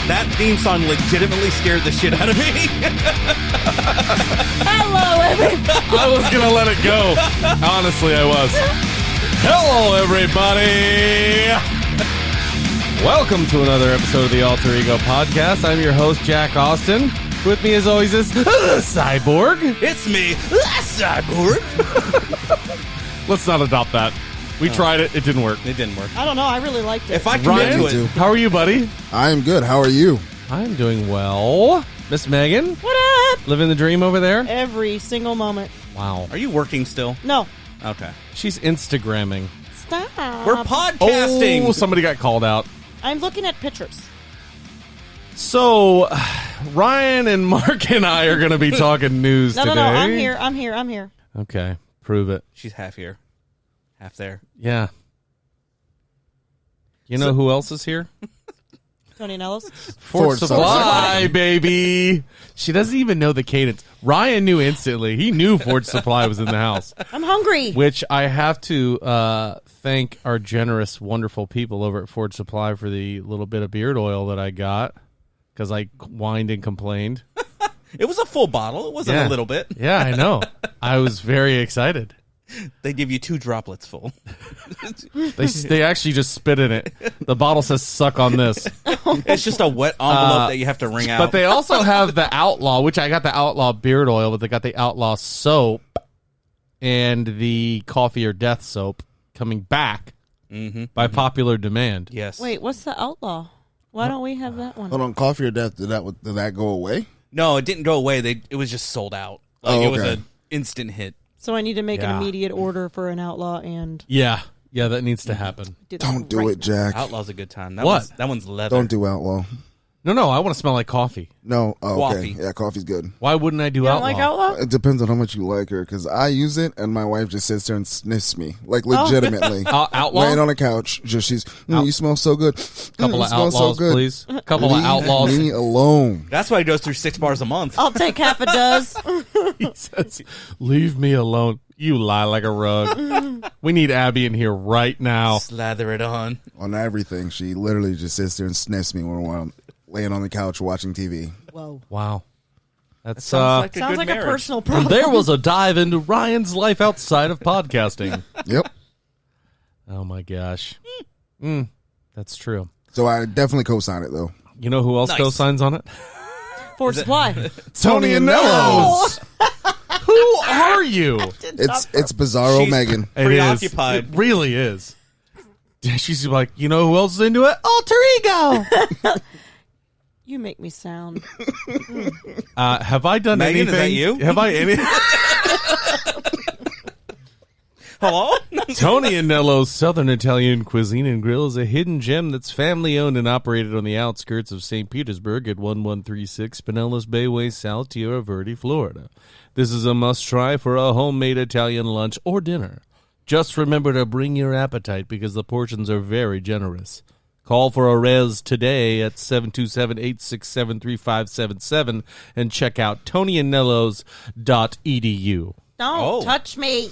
That theme song legitimately scared the shit out of me. Hello, everybody. I was going to let it go. Honestly, I was. Hello, everybody. Welcome to another episode of the Alter Ego Podcast. I'm your host, Jack Austin. With me, as always, is Cyborg. It's me, Cyborg. Let's not adopt that. We tried it. It didn't work. It didn't work. I don't know. I really liked it. If I commit to it. How are you, buddy? I am good. How are you? I'm doing well. Miss Megan? What up? Living the dream over there? Every single moment. Wow. Are you working still? No. Okay. She's Instagramming. Stop. We're podcasting. Oh, somebody got called out. I'm looking at pictures. So, Ryan and Mark and I are going to be talking news No, today. no. I'm here. Okay. Prove it. She's half here. Half there. Yeah. You know who else is here? Tony Nellis. Ford Supply, baby. She doesn't even know the cadence. Ryan knew instantly. He knew Ford Supply was in the house. I'm hungry. Which I have to thank our generous, wonderful people over at Ford Supply for the little bit of beard oil that I got because I whined and complained. It was a full bottle. It wasn't a little bit. Yeah, I know. I was very excited. They give you 2 droplets full. They actually just spit in it. The bottle says "suck on this," It's just a wet envelope that you have to wring out. but they also have the Outlaw, which I got the Outlaw beard oil, but they got the Outlaw soap and the Coffee or Death soap coming back by popular demand. Yes. Wait, what's the Outlaw? Why don't we have that one? Hold on. Coffee or Death, did that go away? No, it didn't go away. It was just sold out. Like, It was an instant hit. So I need to make an Yeah. immediate order for an Outlaw and... Yeah, that needs to happen. Don't do it, Jack. Outlaw's a good time. What? That one's leather. Don't do Outlaw. No, I want to smell like coffee. No. Oh, Coffee. okay. Yeah, coffee's good. Why wouldn't I do You don't Outlaw? like Outlaw? It depends on how much you like her, because I use it, and my wife just sits there and sniffs me, like legitimately. Outlaw? Laying on the couch, you smell so good. Couple you of smell Outlaws, so good. please. Couple of Leave Outlaws. me alone. That's why he goes through 6 bars a month. I'll take half a dozen. He says, "Leave me alone. You lie like a rug." We need Abby in here right now. Slather it on. On everything, she literally just sits there and sniffs me when I'm laying on the couch watching TV. Whoa. Wow. That's Sounds like a Sounds good like marriage. a personal problem. there was a dive into Ryan's life outside of podcasting. Yep. Oh my gosh. That's true. So I definitely co-sign it, though. You know who else Nice. co-signs on it? Ford Supply. Tony and Nellos. Who are you? It's Bizarro She's Megan. It is. Preoccupied. It really is. She's like, you know who else is into it? Alter Ego. You make me sound... Have I done Megan, anything? is that you? Have I any? Hello? Tony and Nello's Southern Italian Cuisine and Grill is a hidden gem that's family-owned and operated on the outskirts of St. Petersburg at 1136 Pinellas Bay Way, South Tierra Verde, Florida. This is a must-try for a homemade Italian lunch or dinner. Just remember to bring your appetite because the portions are very generous. Call for a res today at 727-867-3577 and check out tonyandnellos.edu. Don't touch me.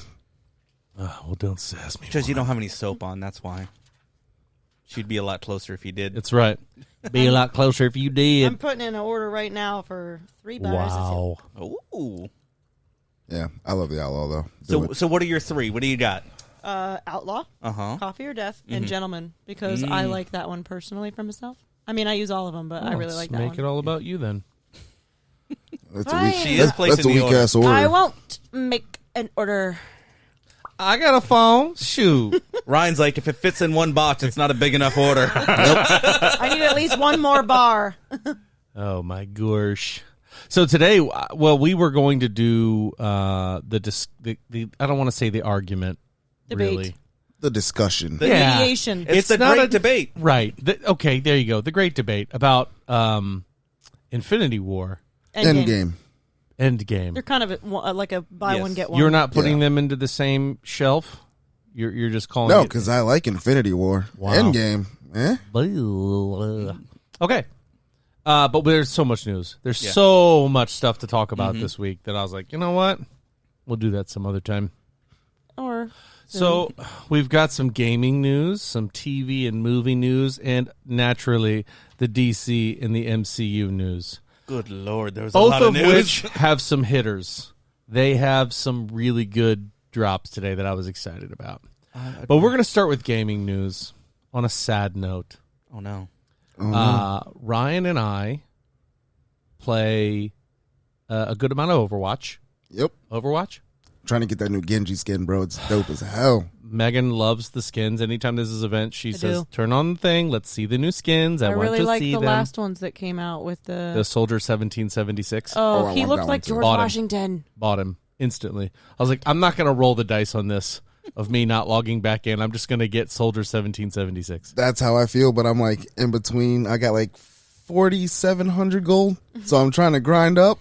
Well, don't sass me. Because you don't have any soap on, that's why. She'd be a lot closer if you did. That's right. Be a lot closer if you did. I'm putting in an order right now for 3 bars. Wow. Ooh. Yeah, I love the Outlaw, though. Do it. So what are your 3? What do you got? Outlaw, Uh-huh. Coffee or Death, and Gentleman, because I like that one personally for myself. I mean, I use all of them, but I really like that Make one. it all about you then. That's Fine. She is placing that's a the weak order. ass order. I won't make an order. I got a phone. Shoot. Ryan's like, if it fits in one box, it's not a big enough order. I need at least one more bar. Oh my gosh. So today, well, we were going to do the I don't want to say the argument. Debate. Really. The discussion. The Yeah. mediation. It's the not great a debate. Right. Okay, there you go. The great debate about Infinity War. Endgame. Endgame. They're kind of like a buy Yes. one, get one. You're not putting Yeah. them into the same shelf? You're just calling No, it... because I like Infinity War. Wow. Endgame. Eh? Okay. But there's so much news. There's so much stuff to talk about this week that I was like, you know what? We'll do that some other time. Or so we've got some gaming news, some TV and movie news, and naturally the DC and the MCU news. Good Lord, there's a lot of news. Both of which have some hitters. They have some really good drops today that I was excited about. But we're going to start with gaming news on a sad note. Oh, no. Ryan and I play a good amount of Overwatch. Yep. Overwatch? Trying to get that new Genji skin, bro. It's dope as hell. Megan loves the skins. Anytime there's this event, she says, turn on the thing. Let's see the new skins. I want really to like see the them. last ones that came out with the Soldier 1776. Oh, I he want looked that like one too. George Bought him. Washington. Bought him instantly. I was like, I'm not going to roll the dice on this of me not logging back in. I'm just going to get Soldier 1776. That's how I feel, but I'm like in between. I got like 4,700 gold, so I'm trying to grind up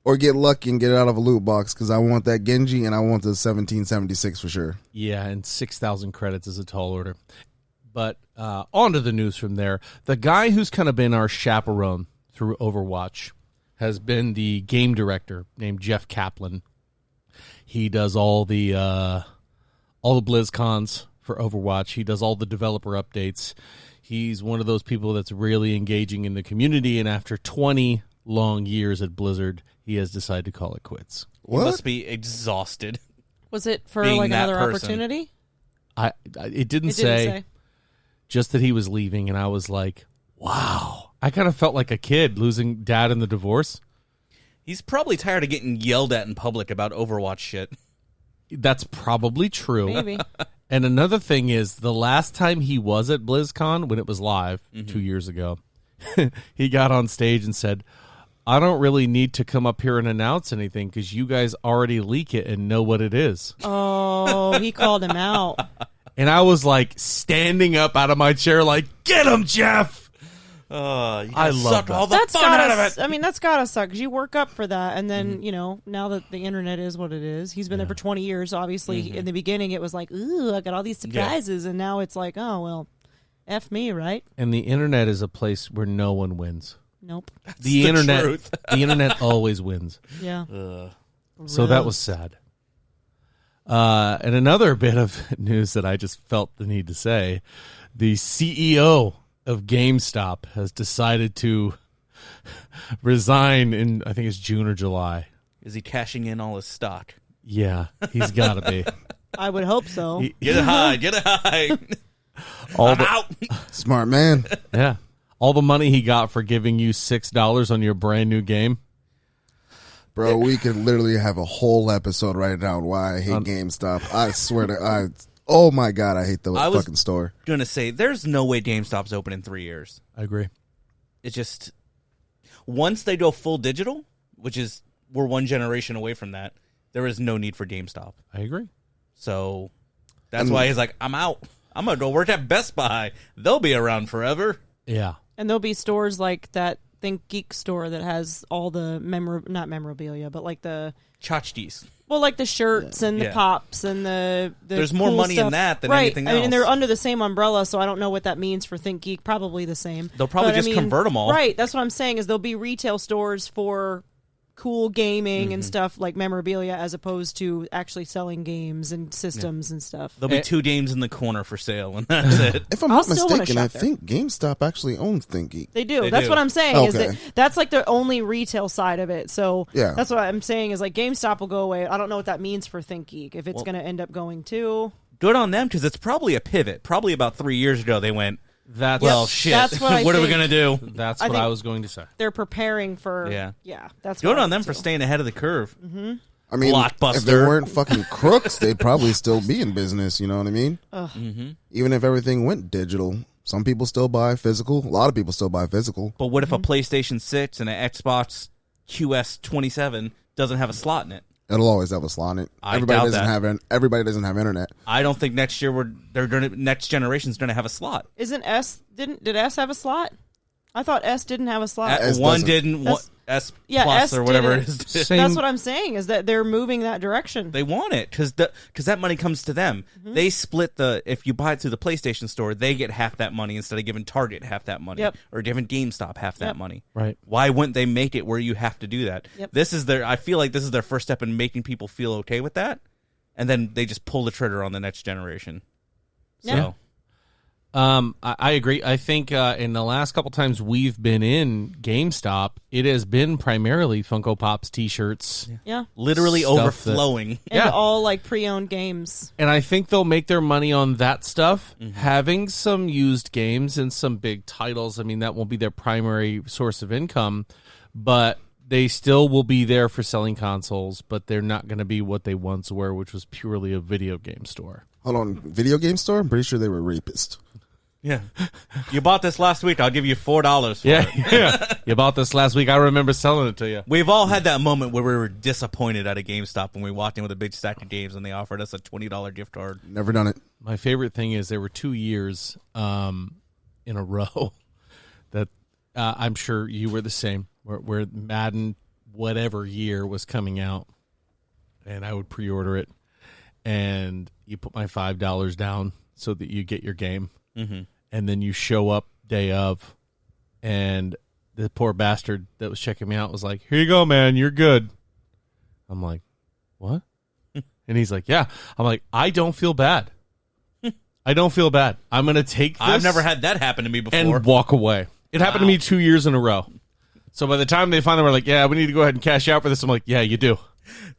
or get lucky and get it out of a loot box because I want that Genji and I want the 1776 for sure. Yeah, and 6,000 credits is a tall order. But on to the news from there. The guy who's kind of been our chaperone through Overwatch has been the game director named Jeff Kaplan. He does all the BlizzCons for Overwatch. He does all the developer updates. He's one of those people that's really engaging in the community, and after 20 long years at Blizzard, he has decided to call it quits. He must be exhausted. Was it for Being like that another person. opportunity? It didn't say, just that he was leaving, and I was like, wow. I kind of felt like a kid losing dad in the divorce. He's probably tired of getting yelled at in public about Overwatch shit. That's probably true. Maybe. And another thing is, the last time he was at BlizzCon, when it was live 2 years ago, he got on stage and said, I don't really need to come up here and announce anything because you guys already leak it and know what it is. Oh, he called him out. And I was like standing up out of my chair like, get him, Jeff! I love all the That's fun out of gotta. it. I mean, that's gotta suck because you work up for that, and then now that the internet is what it is, he's been there for 20 years. Obviously, in the beginning, it was like, ooh, I got all these surprises, and now it's like, oh well, f me, right? And the internet is a place where no one wins. Nope. The internet always wins. Yeah. So that was sad. And another bit of news that I just felt the need to say, the CEO of GameStop has decided to resign in, I think it's June or July. Is he cashing in all his stock? Yeah, he's got to be. I would hope so. Get it high. Get it high. I'm out. Smart man. Yeah. All the money he got for giving you $6 on your brand new game. Bro, we could literally have a whole episode right now on why I hate GameStop. I swear to oh my God, I hate the fucking store. Going to say, there's no way GameStop's open in 3 years. I agree. It's just, once they go full digital, which is, we're one generation away from that, there is no need for GameStop. I agree. So that's why he's like, I'm out. I'm going to go work at Best Buy. They'll be around forever. Yeah. And there'll be stores like that Think Geek store that has all the not memorabilia, but like the Tchotchkes. well, like the shirts and the pops and the There's more cool money stuff. in that than right. anything else. I mean, they're under the same umbrella, so I don't know what that means for Think Geek. Probably the same. They'll probably But, just convert them all. Right. That's what I'm saying is there'll be retail stores for cool gaming and stuff like memorabilia as opposed to actually selling games and systems and stuff. There'll be 2 games in the corner for sale, and that's it. If I'm I'll not still wanna mistaken, I shop there. think GameStop actually owns ThinkGeek. They do. They That's do. what I'm saying. Is Okay. that that's like the only retail side of it. So Yeah. that's what I'm saying is like GameStop will go away. I don't know what that means for ThinkGeek if it's going to end up going too. Good on them, because it's probably a pivot. Probably about 3 years ago, they went, That's well, shit. That's what I what are we think. going to do? That's I what think- I was going to say. They're preparing for that's Good what I on them think for too. staying ahead of the curve. I mean, Blockbuster. if they weren't fucking crooks, they'd probably still be in business. You know what I mean? Even if everything went digital, some people still buy physical. A lot of people still buy physical. But what if a PlayStation 6 and an Xbox QS27 doesn't have a slot in it? It'll always have a slot in it. I Everybody doubt doesn't that. have everybody doesn't have internet. I don't think next year next generation's going to have a slot. Isn't did S have a slot? I thought S didn't have a slot. S One doesn't. didn't. That's- S Yeah, Plus S or whatever did it it. is. Same- That's what I'm saying, is that they're moving that direction. They want it because that money comes to them. Mm-hmm. They split if you buy it through the PlayStation Store, they get half that money instead of giving Target half that money, Yep. or giving GameStop half that Yep. money. Right. Why wouldn't they make it where you have to do that? Yep. I feel like this is their first step in making people feel okay with that, and then they just pull the trigger on the next generation. Yeah. So. I agree. I think in the last couple times we've been in GameStop, it has been primarily Funko Pops, T-shirts, Yeah. Literally Stuff overflowing. And Yeah. all like pre-owned games. and I think they'll make their money on that stuff. Having some used games and some big titles, I mean, that won't be their primary source of income, but they still will be there for selling consoles, but they're not going to be what they once were, which was purely a video game store. Hold on, video game store? I'm pretty sure they were rapists. Yeah. You bought this last week. I'll give you $4 for it. Yeah. You bought this last week. I remember selling it to you. We've all had that moment where we were disappointed at a GameStop when we walked in with a big stack of games and they offered us a $20 gift card. Never done it. My favorite thing is there were 2 years in a row that I'm sure you were the same, where Madden whatever year was coming out, and I would pre-order it, and you put my $5 down so that you get your game, and then you show up day of, and the poor bastard that was checking me out was like, "Here you go, man, you're good." I'm like, "What?" And he's like, "Yeah." I'm like, "I don't feel bad. I don't feel bad. I'm going to take this." I've never had that happen to me before. And walk away. It happened to me 2 years in a row. So by the time they finally were like, "Yeah, we need to go ahead and cash out for this," I'm like, "Yeah, you do."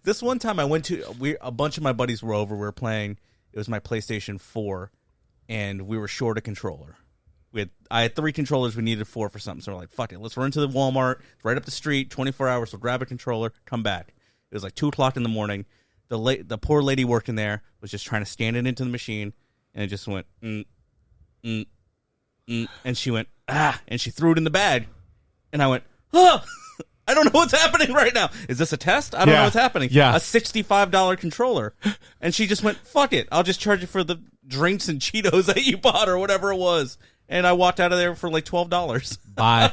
This one time I went to, a bunch of my buddies were over. We were playing. It was my PlayStation 4, and we were short a controller. I had 3 controllers. We needed 4 for something. So we're like, fuck it. Let's run to the Walmart. It's right up the street. 24 hours. We'll grab a controller, come back. It was like 2 o'clock in the morning. The poor lady working there was just trying to scan it into the machine, and it just went, and she went, and she threw it in the bag. And I went, I don't know what's happening right now. Is this a test? I don't know what's happening. Yeah. A $65 controller. And she just went, fuck it. I'll just charge you for the drinks and Cheetos that you bought or whatever it was. And I walked out of there for like $12. Bye.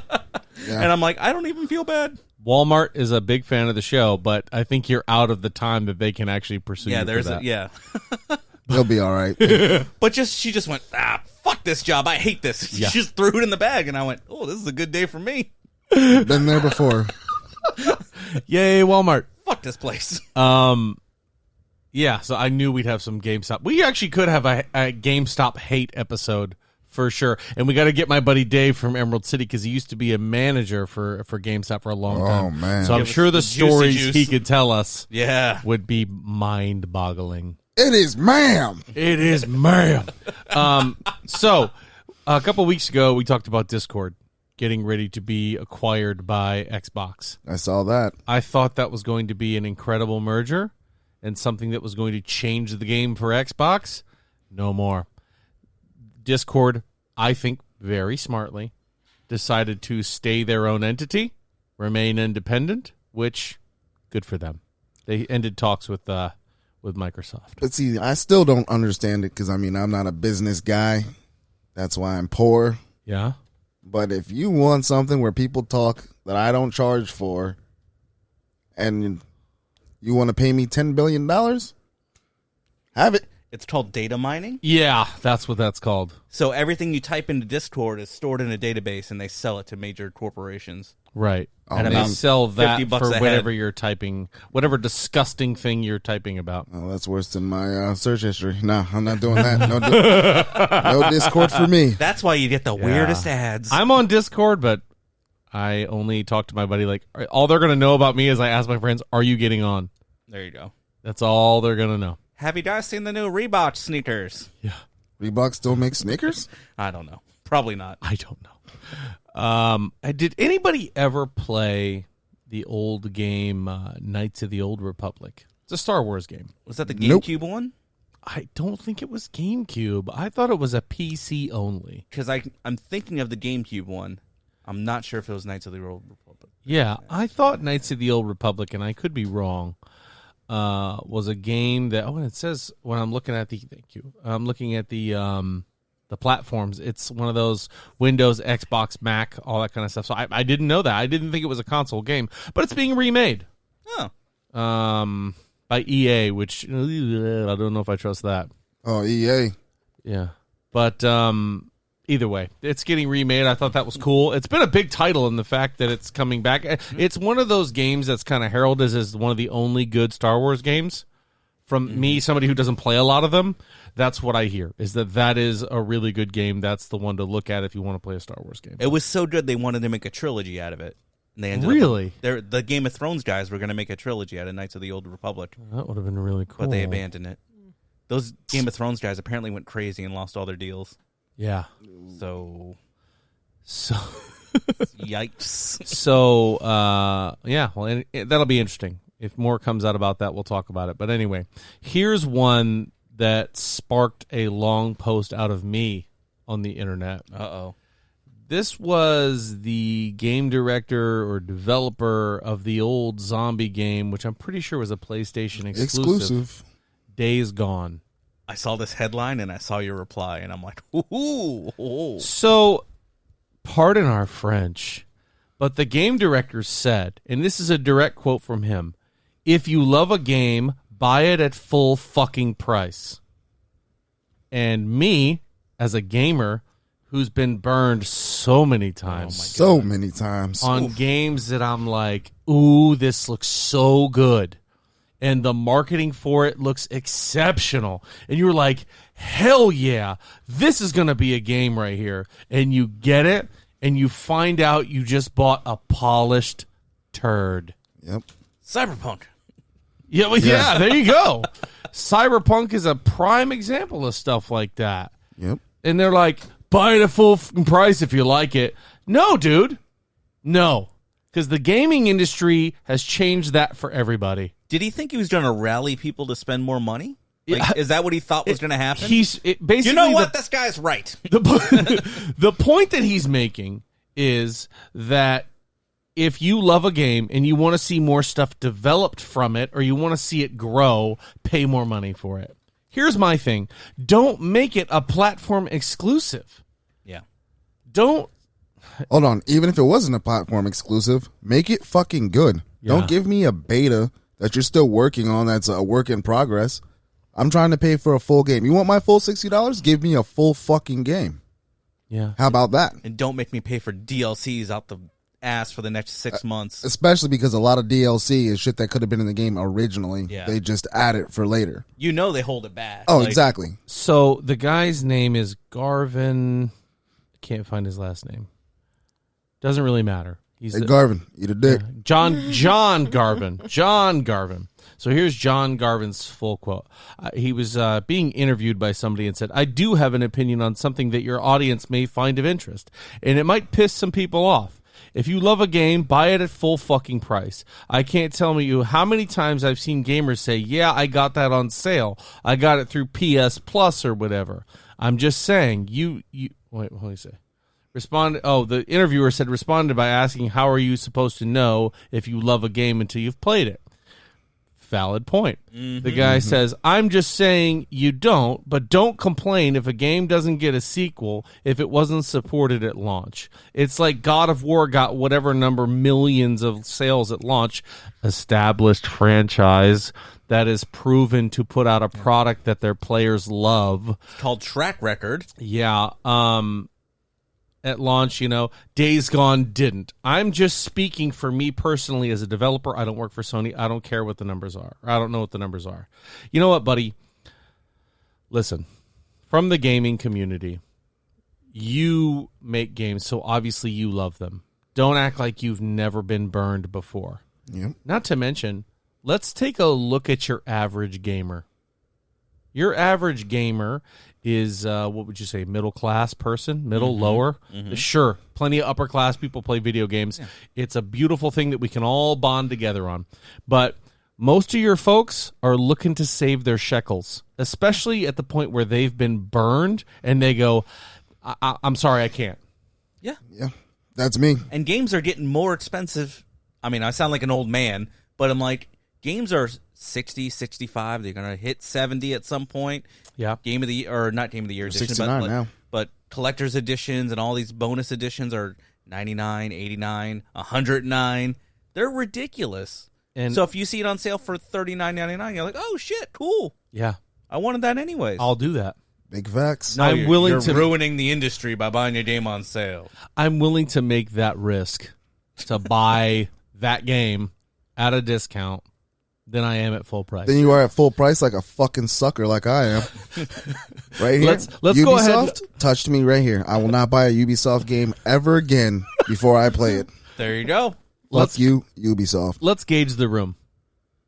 Yeah. And I'm like, I don't even feel bad. Walmart is a big fan of the show, but I think you're out of the time that they can actually pursue you for that. They'll be all right. But she just went, fuck this job. I hate this. Yeah. She just threw it in the bag. And I went, oh, this is a good day for me. Been there before. Yay, Walmart. Fuck this place. Yeah, so I knew we'd have some GameStop. We actually could have a GameStop hate episode for sure. And we got to get my buddy Dave from Emerald City because he used to be a manager for GameStop for a long time. Oh, man. So I'm Give us sure the the juicy stories juice. he could tell us Yeah. would be mind-boggling. It is, ma'am. It is, ma'am. So a couple weeks ago, we talked about Discord getting ready to be acquired by Xbox. I saw that. I thought that was going to be an incredible merger and something that was going to change the game for Xbox. No more. Discord, I think very smartly, decided to stay their own entity, remain independent, which, good for them. They ended talks with Microsoft. But see, I still don't understand it because, I mean, I'm not a business guy. That's why I'm poor. Yeah? But if you want something where people talk that I don't charge for and you want to pay me $10 billion, have it. It's called data mining. Yeah, that's what that's called. So everything you type into Discord is stored in a database, and they sell it to major corporations. Right. Oh, And man. they sell that $50 for a head. whatever you're typing, whatever disgusting thing you're typing about. Oh, that's worse than my search history. No, I'm not doing that. No Discord for me. That's why you get the weirdest ads. I'm on Discord, but I only talk to my buddy. Like, all they're going to know about me is I ask my friends, "Are you getting on?" There you go. That's all they're going to know. Have you guys seen the new Reebok sneakers? Yeah. Reebok still makes sneakers? I don't know. Probably not. I don't know. Did anybody ever play the old game Knights of the Old Republic? It's a Star Wars game. Was that the Nope. GameCube one? I don't think it was GameCube. I thought it was a PC only. Because I'm thinking of the GameCube one. I'm not sure if it was Knights of the Old Republic. Yeah, I thought Knights of the Old Republic, and I could be wrong, was a game that, and it says when I'm looking at the, thank you, I'm looking at the the platforms. It's one of those Windows, Xbox, Mac, all that kind of stuff. So I didn't know that. I didn't think it was a console game, but it's being remade. Oh. By EA, which I don't know if I trust that. Oh, EA. Yeah. But either way, it's getting remade. I thought that was cool. It's been a big title in the fact that it's coming back. It's one of those games that's kind of heralded as one of the only good Star Wars games. From me, somebody who doesn't play a lot of them, that's what I hear, is that is a really good game. That's the one to look at if you want to play a Star Wars game. It was so good they wanted to make a trilogy out of it. And they ended Really? The Game of Thrones guys were going to make a trilogy out of Knights of the Old Republic, That would have been really cool. but they abandoned it. Those Game of Thrones guys apparently went crazy and lost all their deals. Yeah. So yikes. So, yeah, well, that'll be interesting. If more comes out about that, we'll talk about it. But anyway, here's one that sparked a long post out of me on the internet. Uh-oh. This was the game director or developer of the old zombie game, which I'm pretty sure was a PlayStation exclusive. Days Gone. I saw this headline and I saw your reply, and I'm like, ooh. So, pardon our French, but the game director said, and this is a direct quote from him, "If you love a game, buy it at full fucking price." And me, as a gamer who's been burned so many times, on games that I'm like, ooh, this looks so good, and the marketing for it looks exceptional, and you're like, hell yeah, this is going to be a game right here, and you get it, and you find out you just bought a polished turd. Yep. Cyberpunk. Yeah, well, yeah, there you go. Cyberpunk is a prime example of stuff like that. Yep. And they're like, buy it at full price if you like it. No, dude. No. Because the gaming industry has changed that for everybody. Did he think he was going to rally people to spend more money? Like, is that what he thought was going to happen? Basically, you know what? This guy's right. The point that he's making is that if you love a game and you want to see more stuff developed from it, or you want to see it grow, pay more money for it. Here's my thing. Don't make it a platform exclusive. Yeah. Hold on. Even if it wasn't a platform exclusive, make it fucking good. Yeah. Don't give me a beta that you're still working on that's a work in progress. I'm trying to pay for a full game. You want my full $60? Give me a full fucking game. Yeah. How about that? And don't make me pay for DLCs out the ass for the next 6 months. Especially because a lot of DLC is shit that could have been in the game originally. Yeah. They just add it for later. You know they hold it back. Oh, exactly. So the guy's name is Garvin. I can't find his last name. Doesn't really matter. He's Garvin, eat a dick. John Garvin. John Garvin. So here's John Garvin's full quote. He was being interviewed by somebody and said, "I do have an opinion on something that your audience may find of interest, and it might piss some people off. If you love a game, buy it at full fucking price. I can't tell you how many times I've seen gamers say, yeah, I got that on sale. I got it through PS Plus or whatever. I'm just saying, wait, what did he say? The interviewer said, responded by asking, how are you supposed to know if you love a game until you've played it? Valid point. Mm-hmm. The guy says, I'm just saying you don't, but don't complain if a game doesn't get a sequel if it wasn't supported at launch. It's like God of War got whatever number millions of sales at launch, established franchise that is proven to put out a product that their players love. It's called track record. Yeah. At launch, Days Gone didn't. I'm just speaking for me personally as a developer. I don't work for Sony. I don't care what the numbers are. I don't know what the numbers are. You know what, buddy? Listen, from the gaming community, you make games, so obviously you love them. Don't act like you've never been burned before. Yep. Not to mention, let's take a look at your average gamer. Your average gamer is, what would you say, middle-class person? Middle, lower? Mm-hmm. Sure, plenty of upper-class people play video games. Yeah. It's a beautiful thing that we can all bond together on. But most of your folks are looking to save their shekels, especially at the point where they've been burned, and they go, I'm sorry, I can't. Yeah. Yeah, that's me. And games are getting more expensive. I mean, I sound like an old man, but I'm like, games are 60, 65. They're going to hit 70 at some point. Yeah. Game of the or not Game of the Year edition, 69 now. But collector's editions and all these bonus editions are 99, 89, 109. They're ridiculous. And so if you see it on sale for $39.99, you're like, oh, shit, cool. yeah, I wanted that anyways. I'll do that. Big facts. No, I'm you're, willing you're to- ruining the industry by buying your game on sale. I'm willing to make that risk to buy that game at a discount than I am at full price. Then you are at full price like a fucking sucker like I am. Right here. Let's Ubisoft go ahead. touched me right here. I will not buy a Ubisoft game ever again before I play it. There you go. Fuck you, Ubisoft. Let's gauge the room.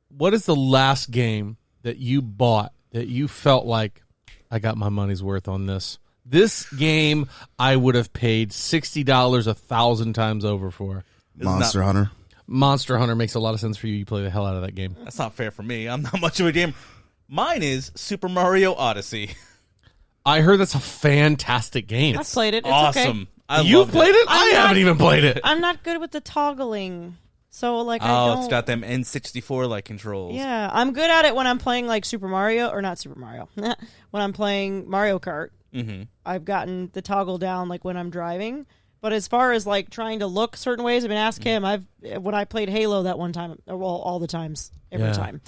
What is the last game that you bought that you felt like I got my money's worth on this? This game I would have paid $60 1,000 times over for. Monster Hunter. Monster Hunter makes a lot of sense for you. You play the hell out of that game. That's not fair for me. I'm not much of a gamer. Mine is Super Mario Odyssey. I heard that's a fantastic game. I've played it. It's Awesome. okay. You've played it? I I'm haven't not- even played it. I'm not good with the toggling. So, like, I Oh, don't... it's got them N64-like controls. Yeah, I'm good at it when I'm playing, like, Super Mario, or not Super Mario. When I'm playing Mario Kart, I've gotten the toggle down, like, when I'm driving. But as far as, like, trying to look certain ways, I mean, ask him. When I played Halo that one time, well, all the times, every Yeah. time,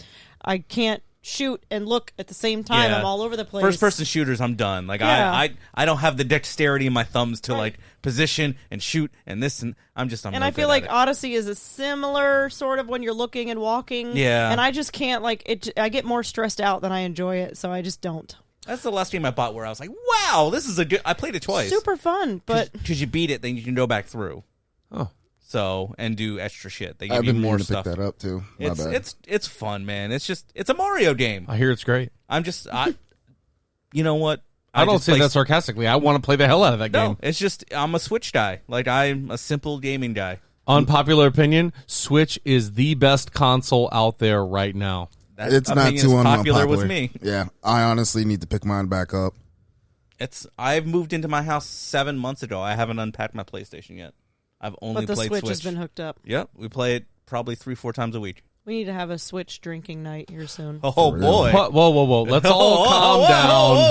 I can't shoot and look at the same time. Yeah. I'm all over the place. First-person shooters, I'm done. Like Yeah. I don't have the dexterity in my thumbs to like position and shoot and this and I'm And no I feel good like at it. Odyssey is a similar sort of when you're looking and walking. Yeah. And I just can't, like, it. I get more stressed out than I enjoy it, so I just don't. That's the last game I bought where I was like, wow, this is a good. I played it twice. Super fun, but because you beat it, then you can go back through. Oh. So and do extra shit. They give I've you been more meaning to stuff. pick that up too. My bad. It's fun, man. It's a Mario game. I hear it's great. You know what? I don't just say play that sarcastically. I want to play the hell out of that No, game. it's just I'm a Switch guy. Like I'm a simple gaming guy. Unpopular opinion, Switch is the best console out there right now. That It's not opinion too is popular unpopular with me. Yeah, I honestly need to pick mine back up. I've moved into my house 7 months ago. I haven't unpacked my PlayStation yet. I've only but the played Switch has been hooked up. Yep, we play it probably 3-4 times a week. We need to have a Switch drinking night here soon. Oh boy! Whoa. Let's all Whoa, calm whoa, down.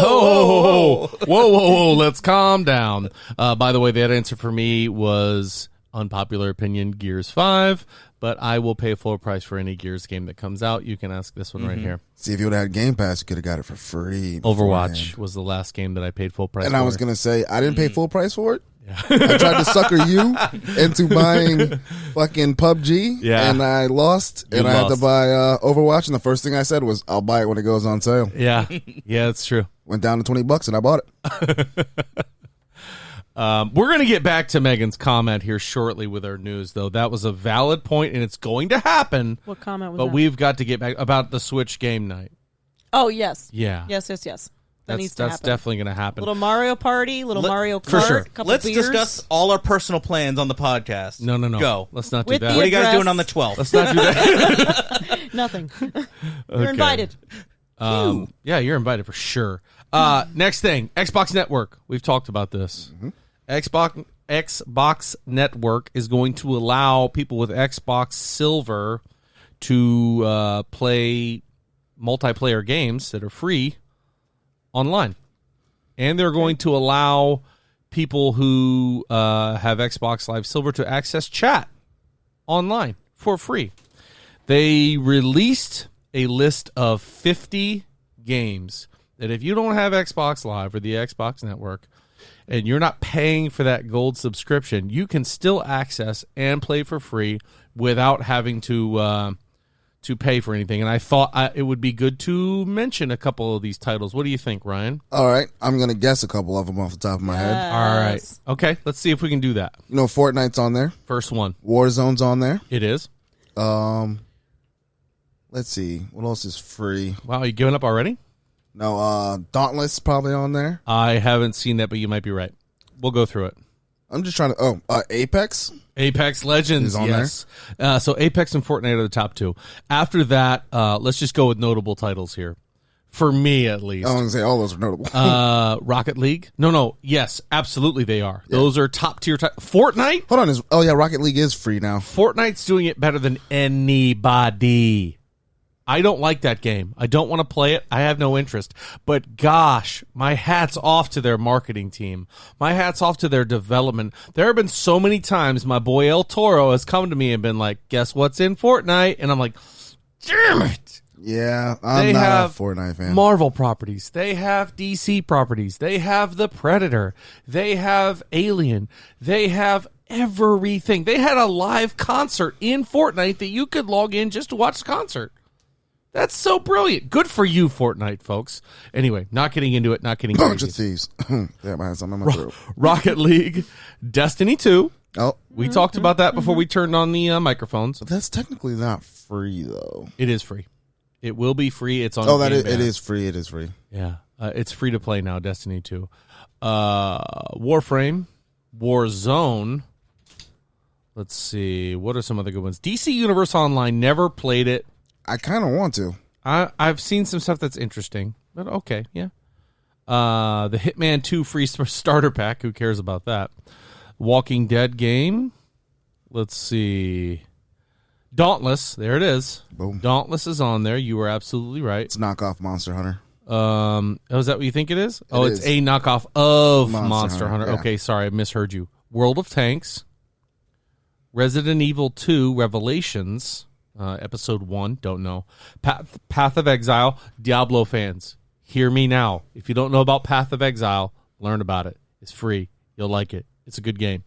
whoa, Whoa. Let's calm down. By the way, that answer for me was unpopular opinion, Gears 5, but I will pay full price for any Gears game that comes out. You can ask this one right here. See, if you would have had Game Pass, you could have got it for free. Overwatch beforehand. was the last game that I paid full price And for. I was going to say, I didn't pay full price for it. I tried to sucker you into buying fucking PUBG, Yeah. and I lost, You and I had lost. to buy Overwatch, and the first thing I said was, I'll buy it when it goes on sale. Yeah, that's true. Went down to $20, and I bought it. We're going to get back to Megan's comment here shortly with our news, though. That was a valid point, and it's going to happen. What comment was But that? we've got to get back about the Switch game night. Oh, yes. Yeah. Yes. That needs to That's happen. definitely going to happen. Little Mario Party, Mario Kart, for sure. couple Let's beers. discuss all our personal plans on the podcast. No. Go. Let's not do With that. the What are you guys address. doing on the 12th? Let's not do that. Nothing. Okay. You're invited. Yeah, you're invited for sure. Next thing, Xbox Network. We've talked about this. Xbox Network is going to allow people with Xbox Silver to play multiplayer games that are free online. And they're going to allow people who have Xbox Live Silver to access chat online for free. They released a list of 50 games that if you don't have Xbox Live or the Xbox Network and you're not paying for that gold subscription, you can still access and play for free without having to pay for anything. And I thought it would be good to mention a couple of these titles. What do you think, Ryan? All right, I'm going to guess a couple of them off the top of my head. All right. Yes. Okay, let's see if we can do that. You know, Fortnite's on there. First one. Warzone's on there. It is. Let's see. What else is free? Wow, you giving up already? No, Dauntless probably on there. I haven't seen that, but you might be right. We'll go through it. I'm just trying to... Apex? Apex Legends, Is on yes. So Apex and Fortnite are the top two. After that, let's just go with notable titles here. For me, at least. I was going to say all those are notable. Rocket League? No. Yes, absolutely they are. Yeah. Those are top tier. Fortnite? Hold on. Rocket League is free now. Fortnite's doing it better than anybody. I don't like that game. I don't want to play it. I have no interest. But gosh, my hat's off to their marketing team. My hat's off to their development. There have been so many times my boy El Toro has come to me and been like, guess what's in Fortnite? And I'm like, damn it. Yeah, I'm not a Fortnite fan. Marvel properties. They have DC properties. They have The Predator. They have Alien. They have everything. They had a live concert in Fortnite that you could log in just to watch the concert. That's so brilliant. Good for you, Fortnite, folks. Anyway, not getting into it, not getting Bunch crazy. of thieves. Damn, I had something in my throat. Rocket League, Destiny 2. Oh, We talked about that before we turned on the microphones. that's technically not free though. It is free. It will be free. It's on. Oh, Game it Pass. is free. It is free. Yeah, it's free to play now. Destiny 2, Warframe, Warzone. Let's see. What are some other good ones? DC Universe Online. Never played it. I kind of want to. I've seen some stuff that's interesting, but okay, yeah. The Hitman 2 free starter pack. Who cares about that? Walking Dead game. Let's see. Dauntless. There it is. Boom. Dauntless is on there. You were absolutely right. It's knockoff Monster Hunter. Is that what you think it is? It It's is. a knockoff of Monster Monster Hunter. Hunter, yeah. Okay, sorry, I misheard you. World of Tanks. Resident Evil 2 Revelations. Episode 1, don't know. Path of Exile, Diablo fans, hear me now. If you don't know about Path of Exile, learn about it. It's free. You'll like it. It's a good game.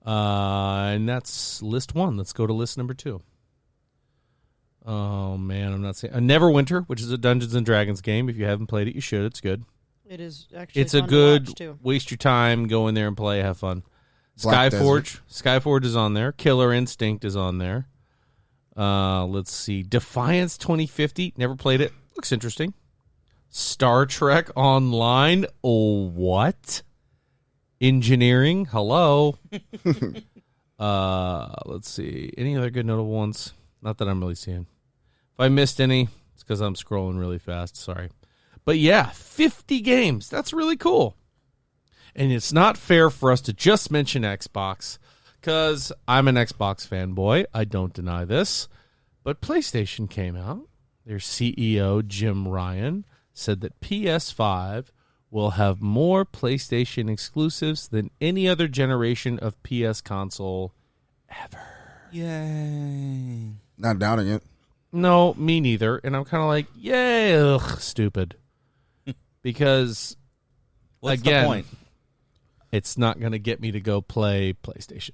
And that's list 1. Let's go to list number 2. Oh, man, I'm not saying... Neverwinter, which is a Dungeons & Dragons game. If you haven't played it, you should. It's good. It is actually It's a fun to good watch, too. waste your time, go in there and play, have fun. Black Skyforge is on there. Killer Instinct is on there. Let's see. Defiance 2050. Never played it. Looks interesting. Star Trek Online. Oh, what? Engineering. Hello. Let's see. Any other good notable ones? Not that I'm really seeing. If I missed any, it's because I'm scrolling really fast. Sorry. But yeah, 50 games. That's really cool. And it's not fair for us to just mention Xbox, because I'm an Xbox fanboy. I don't deny this. But PlayStation came out. Their CEO, Jim Ryan, said that PS5 will have more PlayStation exclusives than any other generation of PS console ever. Yay. Not doubting it. No, me neither. And I'm kind of like, yay, ugh, stupid. Because, What's again, the point? it's not going to get me to go play PlayStation.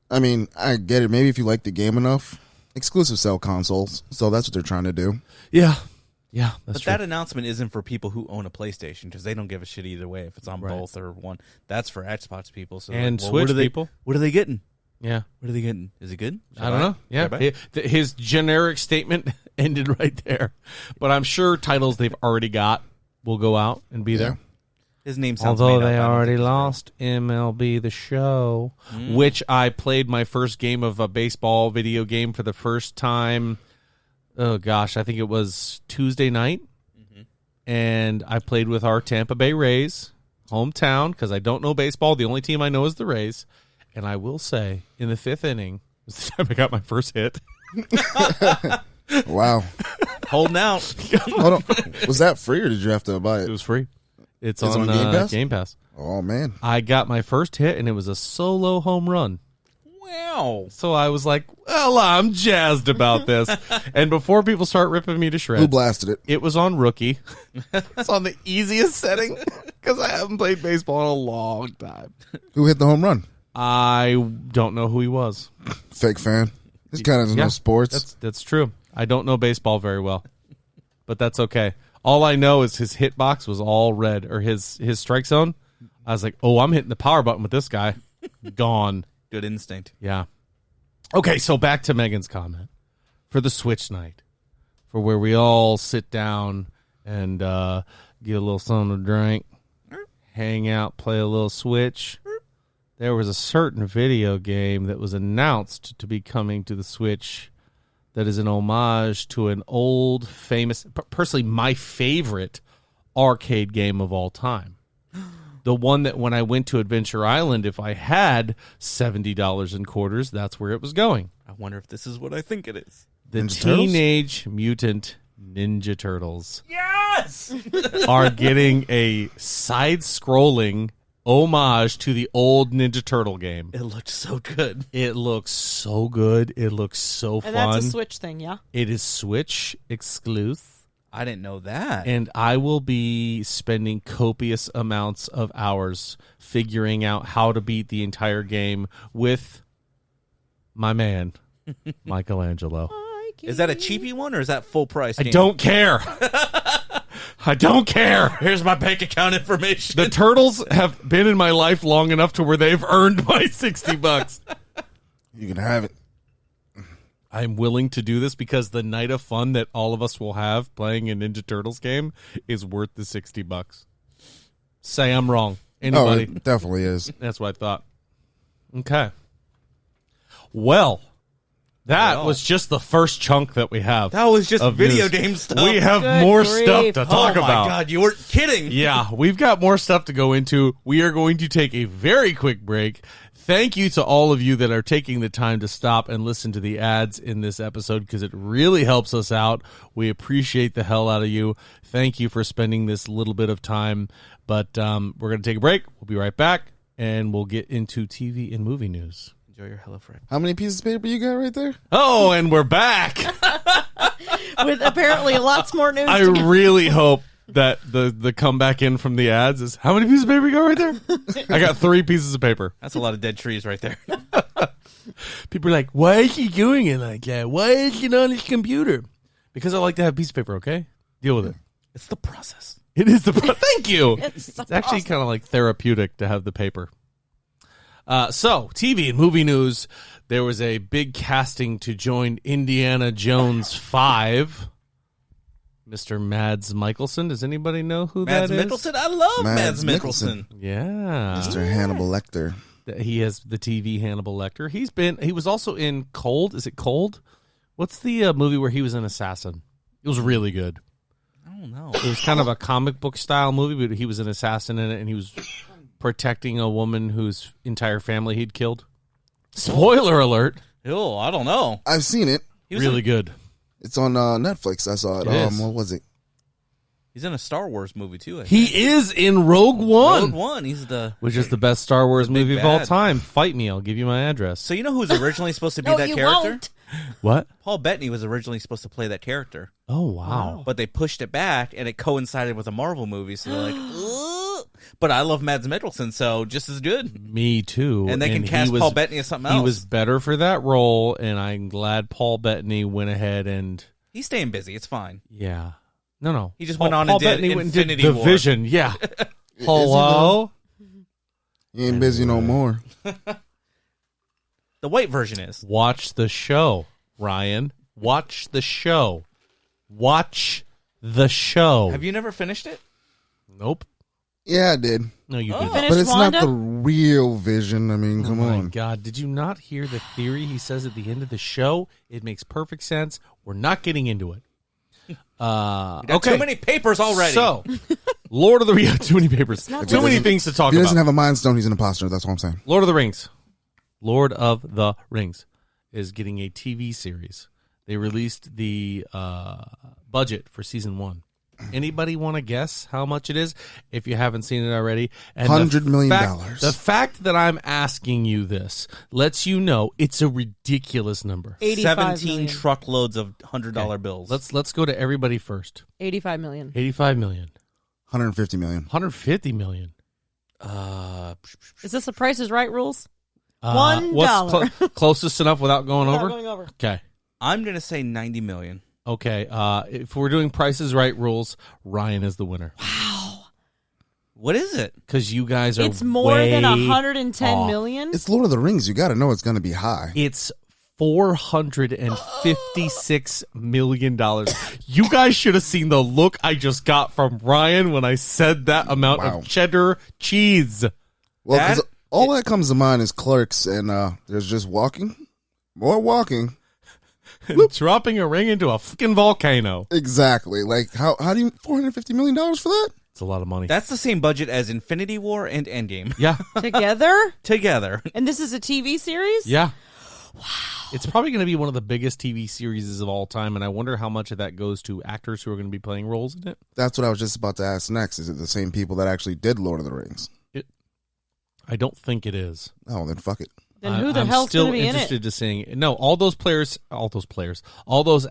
I mean, I get it. Maybe if you like the game enough, exclusive sell consoles. So that's what they're trying to do. Yeah. Yeah, that's But true. that announcement isn't for people who own a PlayStation, because they don't give a shit either way if it's on Right. both or one. That's for Xbox people. So And well, Switch what are they, people. What are they getting? Yeah. What are they getting? Is it good? Should I don't know. Should I buy Yeah. it? His generic statement ended right there. But I'm sure titles they've already got will go out and be there. His name sounds Although made up. they I don't already think it's real. lost MLB The Show, which I played my first game of a baseball video game for the first time. Oh, gosh. I think it was Tuesday night. And I played with our Tampa Bay Rays, hometown, because I don't know baseball. The only team I know is the Rays. And I will say, in the 5th inning was the time I got my first hit. Wow. Holding out. Hold on. Was that free or did you have to buy It it? was free. It's Is it on on Game Pass? Game Pass. Oh, man. I got my first hit, and it was a solo home run. Wow. So I was like, well, I'm jazzed about this. And before people start ripping me to Who shreds, blasted it? it was on rookie. It's on the easiest setting because I haven't played baseball in a long time. Who hit the home run? I don't know who he was. Fake fan. This kind of doesn't know sports. That's true. I don't know baseball very well, but that's okay. All I know is his hitbox was all red, or his strike zone. I was like, oh, I'm hitting the power button with this guy. Gone. Good instinct. Yeah. Okay, so back to Megan's comment for the Switch night, for where we all sit down and get a little something to drink, hang out, play a little Switch. There was a certain video game that was announced to be coming to the Switch that is an homage to an old, famous, personally my favorite arcade game of all time. The one that when I went to Adventure Island, if I had $70 in quarters, that's where it was going. I wonder if this is what I think it is. The Ninja Turtles? Teenage Mutant Ninja Turtles Yes. are getting a side-scrolling homage to the old Ninja Turtle game. It looked so good. It looks so good. It looks so And fun. that's a Switch thing, yeah? It is Switch exclusive. I didn't know that. And I will be spending copious amounts of hours figuring out how to beat the entire game with my man, Michelangelo. Is that a cheapy one or is that full price? I don't care. I don't care. Here's my bank account information. The Turtles have been in my life long enough to where they've earned my $60. You can have it. I'm willing to do this because the night of fun that all of us will have playing a Ninja Turtles game is worth the $60. Say I'm wrong. Anybody? Oh, it definitely is. That's what I thought. Okay. Well, that was just the first chunk that we have. That was just of video news. game stuff. We have Good more grief. stuff to talk oh my about. God, you weren't kidding. Yeah, we've got more stuff to go into. We are going to take a very quick break. Thank you to all of you that are taking the time to stop and listen to the ads in this episode because it really helps us out. We appreciate the hell out of you. Thank you for spending this little bit of time. But we're going to take a break. We'll be right back, and we'll get into TV and movie news. Enjoy your HelloFresh. How many pieces of paper you got right there? Oh, and we're back. With apparently lots more news. I really hope that the comeback in from the ads is, how many pieces of paper you got right there? I got 3 pieces of paper. That's a lot of dead trees right there. People are like, why is he doing it like that? Why is he on his computer? Because I like to have piece of paper, okay? Deal with it. It's the process. It is the thank you. It's It's actually kind of like therapeutic to have the paper. So, TV and movie news. There was a big casting to join Indiana Jones 5. Mr. Mads Mikkelsen. Does anybody know who Mads that is? Mikkelsen? I love Mads Mads Mikkelsen. Yeah. Mr. Hannibal Lecter. He has the TV Hannibal Lecter. He was also in Cold. Is it Cold? What's the movie where he was an assassin? It was really good. I don't know. It was kind of a comic book style movie, but he was an assassin in it, and he was protecting a woman whose entire family he'd killed. Spoiler alert. Oh, I don't know. I've seen it. He was Really in, good. It's on Netflix. I saw it. It is. What was it? He's in a Star Wars movie too. I think. He is in Rogue One, Rogue One. He's the. which is the best Star Wars big movie of all bad. time. Fight me. I'll give you my address. So you know who was originally supposed to be No, that you character? won't. What? Paul Bettany was originally supposed to play that character, Oh, wow. but they pushed it back, and it coincided with a Marvel movie. So they're like, ugh. But I love Mads Mikkelsen, so just as good. Me too. And they can he cast was- Paul Bettany as something else. He was better for that role, and I'm glad Paul Bettany went ahead and He's staying busy. It's fine. yeah. No. He just went on and did Bettany went and did Infinity The War. Vision. Yeah. Hello. He ain't busy no more. The white version is. Watch the show, Ryan. Watch the show. Watch the show. Have you never finished it? Nope. Yeah, I did. No, you You didn't. finished But it's Wanda? not the real Vision. I mean, Oh come my on. God. Did you not hear the theory he says at the end of the show? It makes perfect sense. We're not getting into it. Got Okay. Too many papers already. So, Lord of the Rings. Too many papers. not Too really- many things to talk If he about. doesn't have a Mind Stone, he's an imposter. That's what I'm saying. Lord of the Rings. Lord of the Rings is getting a TV series. They released the budget for season 1. Anybody want to guess how much it is if you haven't seen it already? And $100 million. The fact that I'm asking you this lets you know it's a ridiculous number. 85 17 million. truckloads of $100 bills. Let's go to everybody first. 85 million. 85 million. 150 million. 150 million. Is this the Price is Right rules? What's $1. closest enough without going Not over? going over. Okay. I'm going to say 90 million. Okay. If we're doing Prices Right rules, Ryan is the winner. What is it? Because you guys are It's more than way 110 off. million. It's Lord of the Rings. You got to know it's going to be high. It's $456 million. You guys should have seen the look I just got from Ryan when I said that amount Wow. of cheddar cheese. Well, That- 'cause all that comes to mind is Clerks, and there's just walking. More walking. Dropping a ring into a fucking volcano. Exactly. Like, how do you... $450 million for that? It's a lot of money. That's the same budget as Infinity War and Endgame Yeah. Together? together. And this is a TV series? Yeah. Wow. It's probably going to be one of the biggest TV series of all time, and I wonder how much of that goes to actors who are going to be playing roles in it. That's what I was just about to ask next. Is it the same people that actually did Lord of the Rings? I don't think it is. Oh, then fuck it. Then who the hell's going to be in it? I'm still interested to seeing. No, all those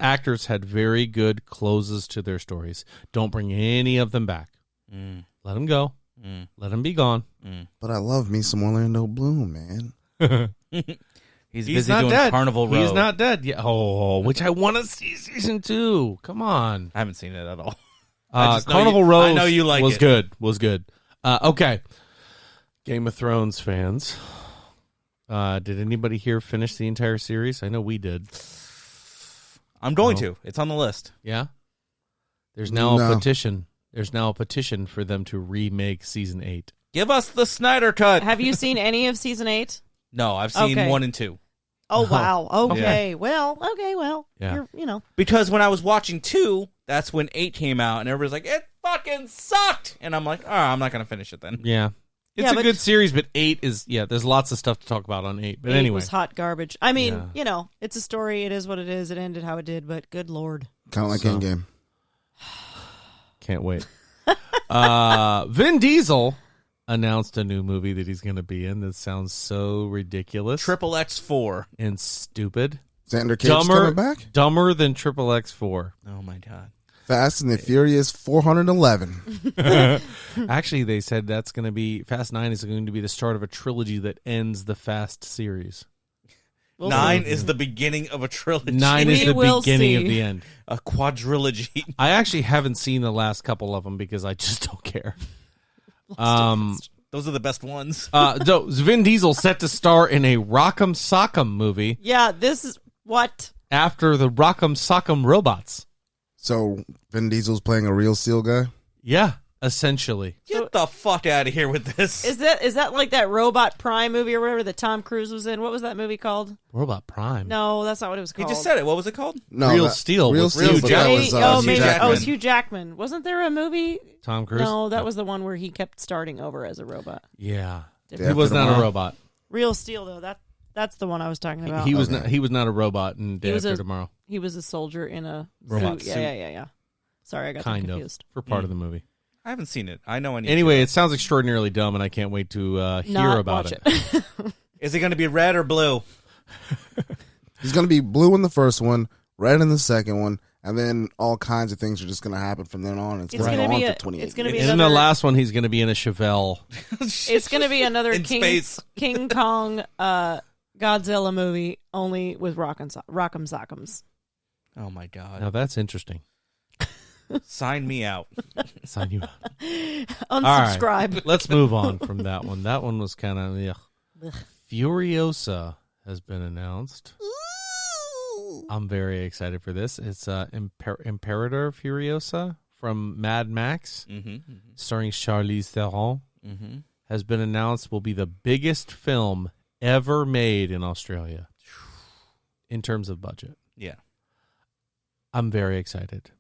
actors had very good closes to their stories. Don't bring any of them back. Let them go. Let them be gone. But I love me some Orlando Bloom, man. He's busy not doing dead. Carnival Row. He's not dead yet. Oh, which I want to see season 2. Come on. I haven't seen it at all. Carnival Row I know you like was it. good. Was good. Okay. Game of Thrones fans. Did anybody here finish the entire series? I know we did. I'm going to. It's on the list. Yeah? There's now a No. petition. There's now a petition for them to remake season 8. Give us the Snyder Cut. Have you seen any of season 8? No, I've seen Okay. 1 and 2. Oh, wow. Okay. Yeah. Well, Yeah. you're. Because when I was watching 2, that's when 8 came out, and everybody's like, it fucking sucked. And I'm like, oh, I'm not going to finish it then. Yeah. It's Yeah, a but- good series, but 8 is, there's lots of stuff to talk about on 8. But 8 anyway. was hot garbage. I mean, Yeah. it's a story. It is what it is. It ended how it did, but good Lord. Kind of like So- Endgame. Can't wait. Vin Diesel announced a new movie that he's going to be in that sounds so ridiculous. Triple X4. And stupid. Xander Cage coming back? Dumber than Triple X4. Oh, my God. Fast and the Furious 411. Actually, they said that's going to be Fast 9 is going to be the start of a trilogy that ends the Fast series. We'll 9 see. is the beginning of a trilogy. 9 is We the will beginning of see. the end. A quadrilogy. I actually haven't seen the last couple of them because I just don't care. Those are the best ones. Vin Diesel set to star in a Rock'em Sock'em movie Yeah, this is what? after the Rock'em Sock'em robots. So Vin Diesel's playing a real steel guy? Yeah, essentially. Get the fuck out of here with this. Is that like that Robot Prime movie or whatever that Tom Cruise was in? What was that movie called? Robot Prime. No, that's not what it was He called. just said it. What was it called? No, Real Steel Real with Steel, Hugh but that Jackman. was Hugh maybe. Jackman. Oh, it's Hugh Jackman. Wasn't there a movie? Tom Cruise? No, that was the one where he kept starting over as a robot. Yeah. Different. He was not a Tomorrow. robot. Real Steel, though. That's the one I was talking about. He was Okay. not. He was not a robot in Day was After a Tomorrow. He was a soldier in a Robot suit. suit. Yeah. Sorry, I got them Kind of confused. for part of the movie. I haven't seen it. I know I need Anyway, to. it sounds extraordinarily dumb, and I can't wait to hear Not about watch it. Is it going to be red or blue? He's going to be blue in the first one, red in the second one, and then all kinds of things are just going to happen from then on. It's It's going to gonna go on be for a- 28 it's gonna be years. And in the another- last one, he's going to be in a Chevelle. It's going to be another In space. King Kong Godzilla movie, only with Rock'em Sock'ems. Oh, my God. Now that's interesting. Sign me out. Sign you up. Unsubscribe. Let's move on from that one. That one was kind of Furiosa has been announced. I'm very excited for this. It's Imperator Furiosa from Mad Max, starring Charlize Theron, has been announced will be the biggest film ever made in Australia in terms of budget. Yeah. I'm very excited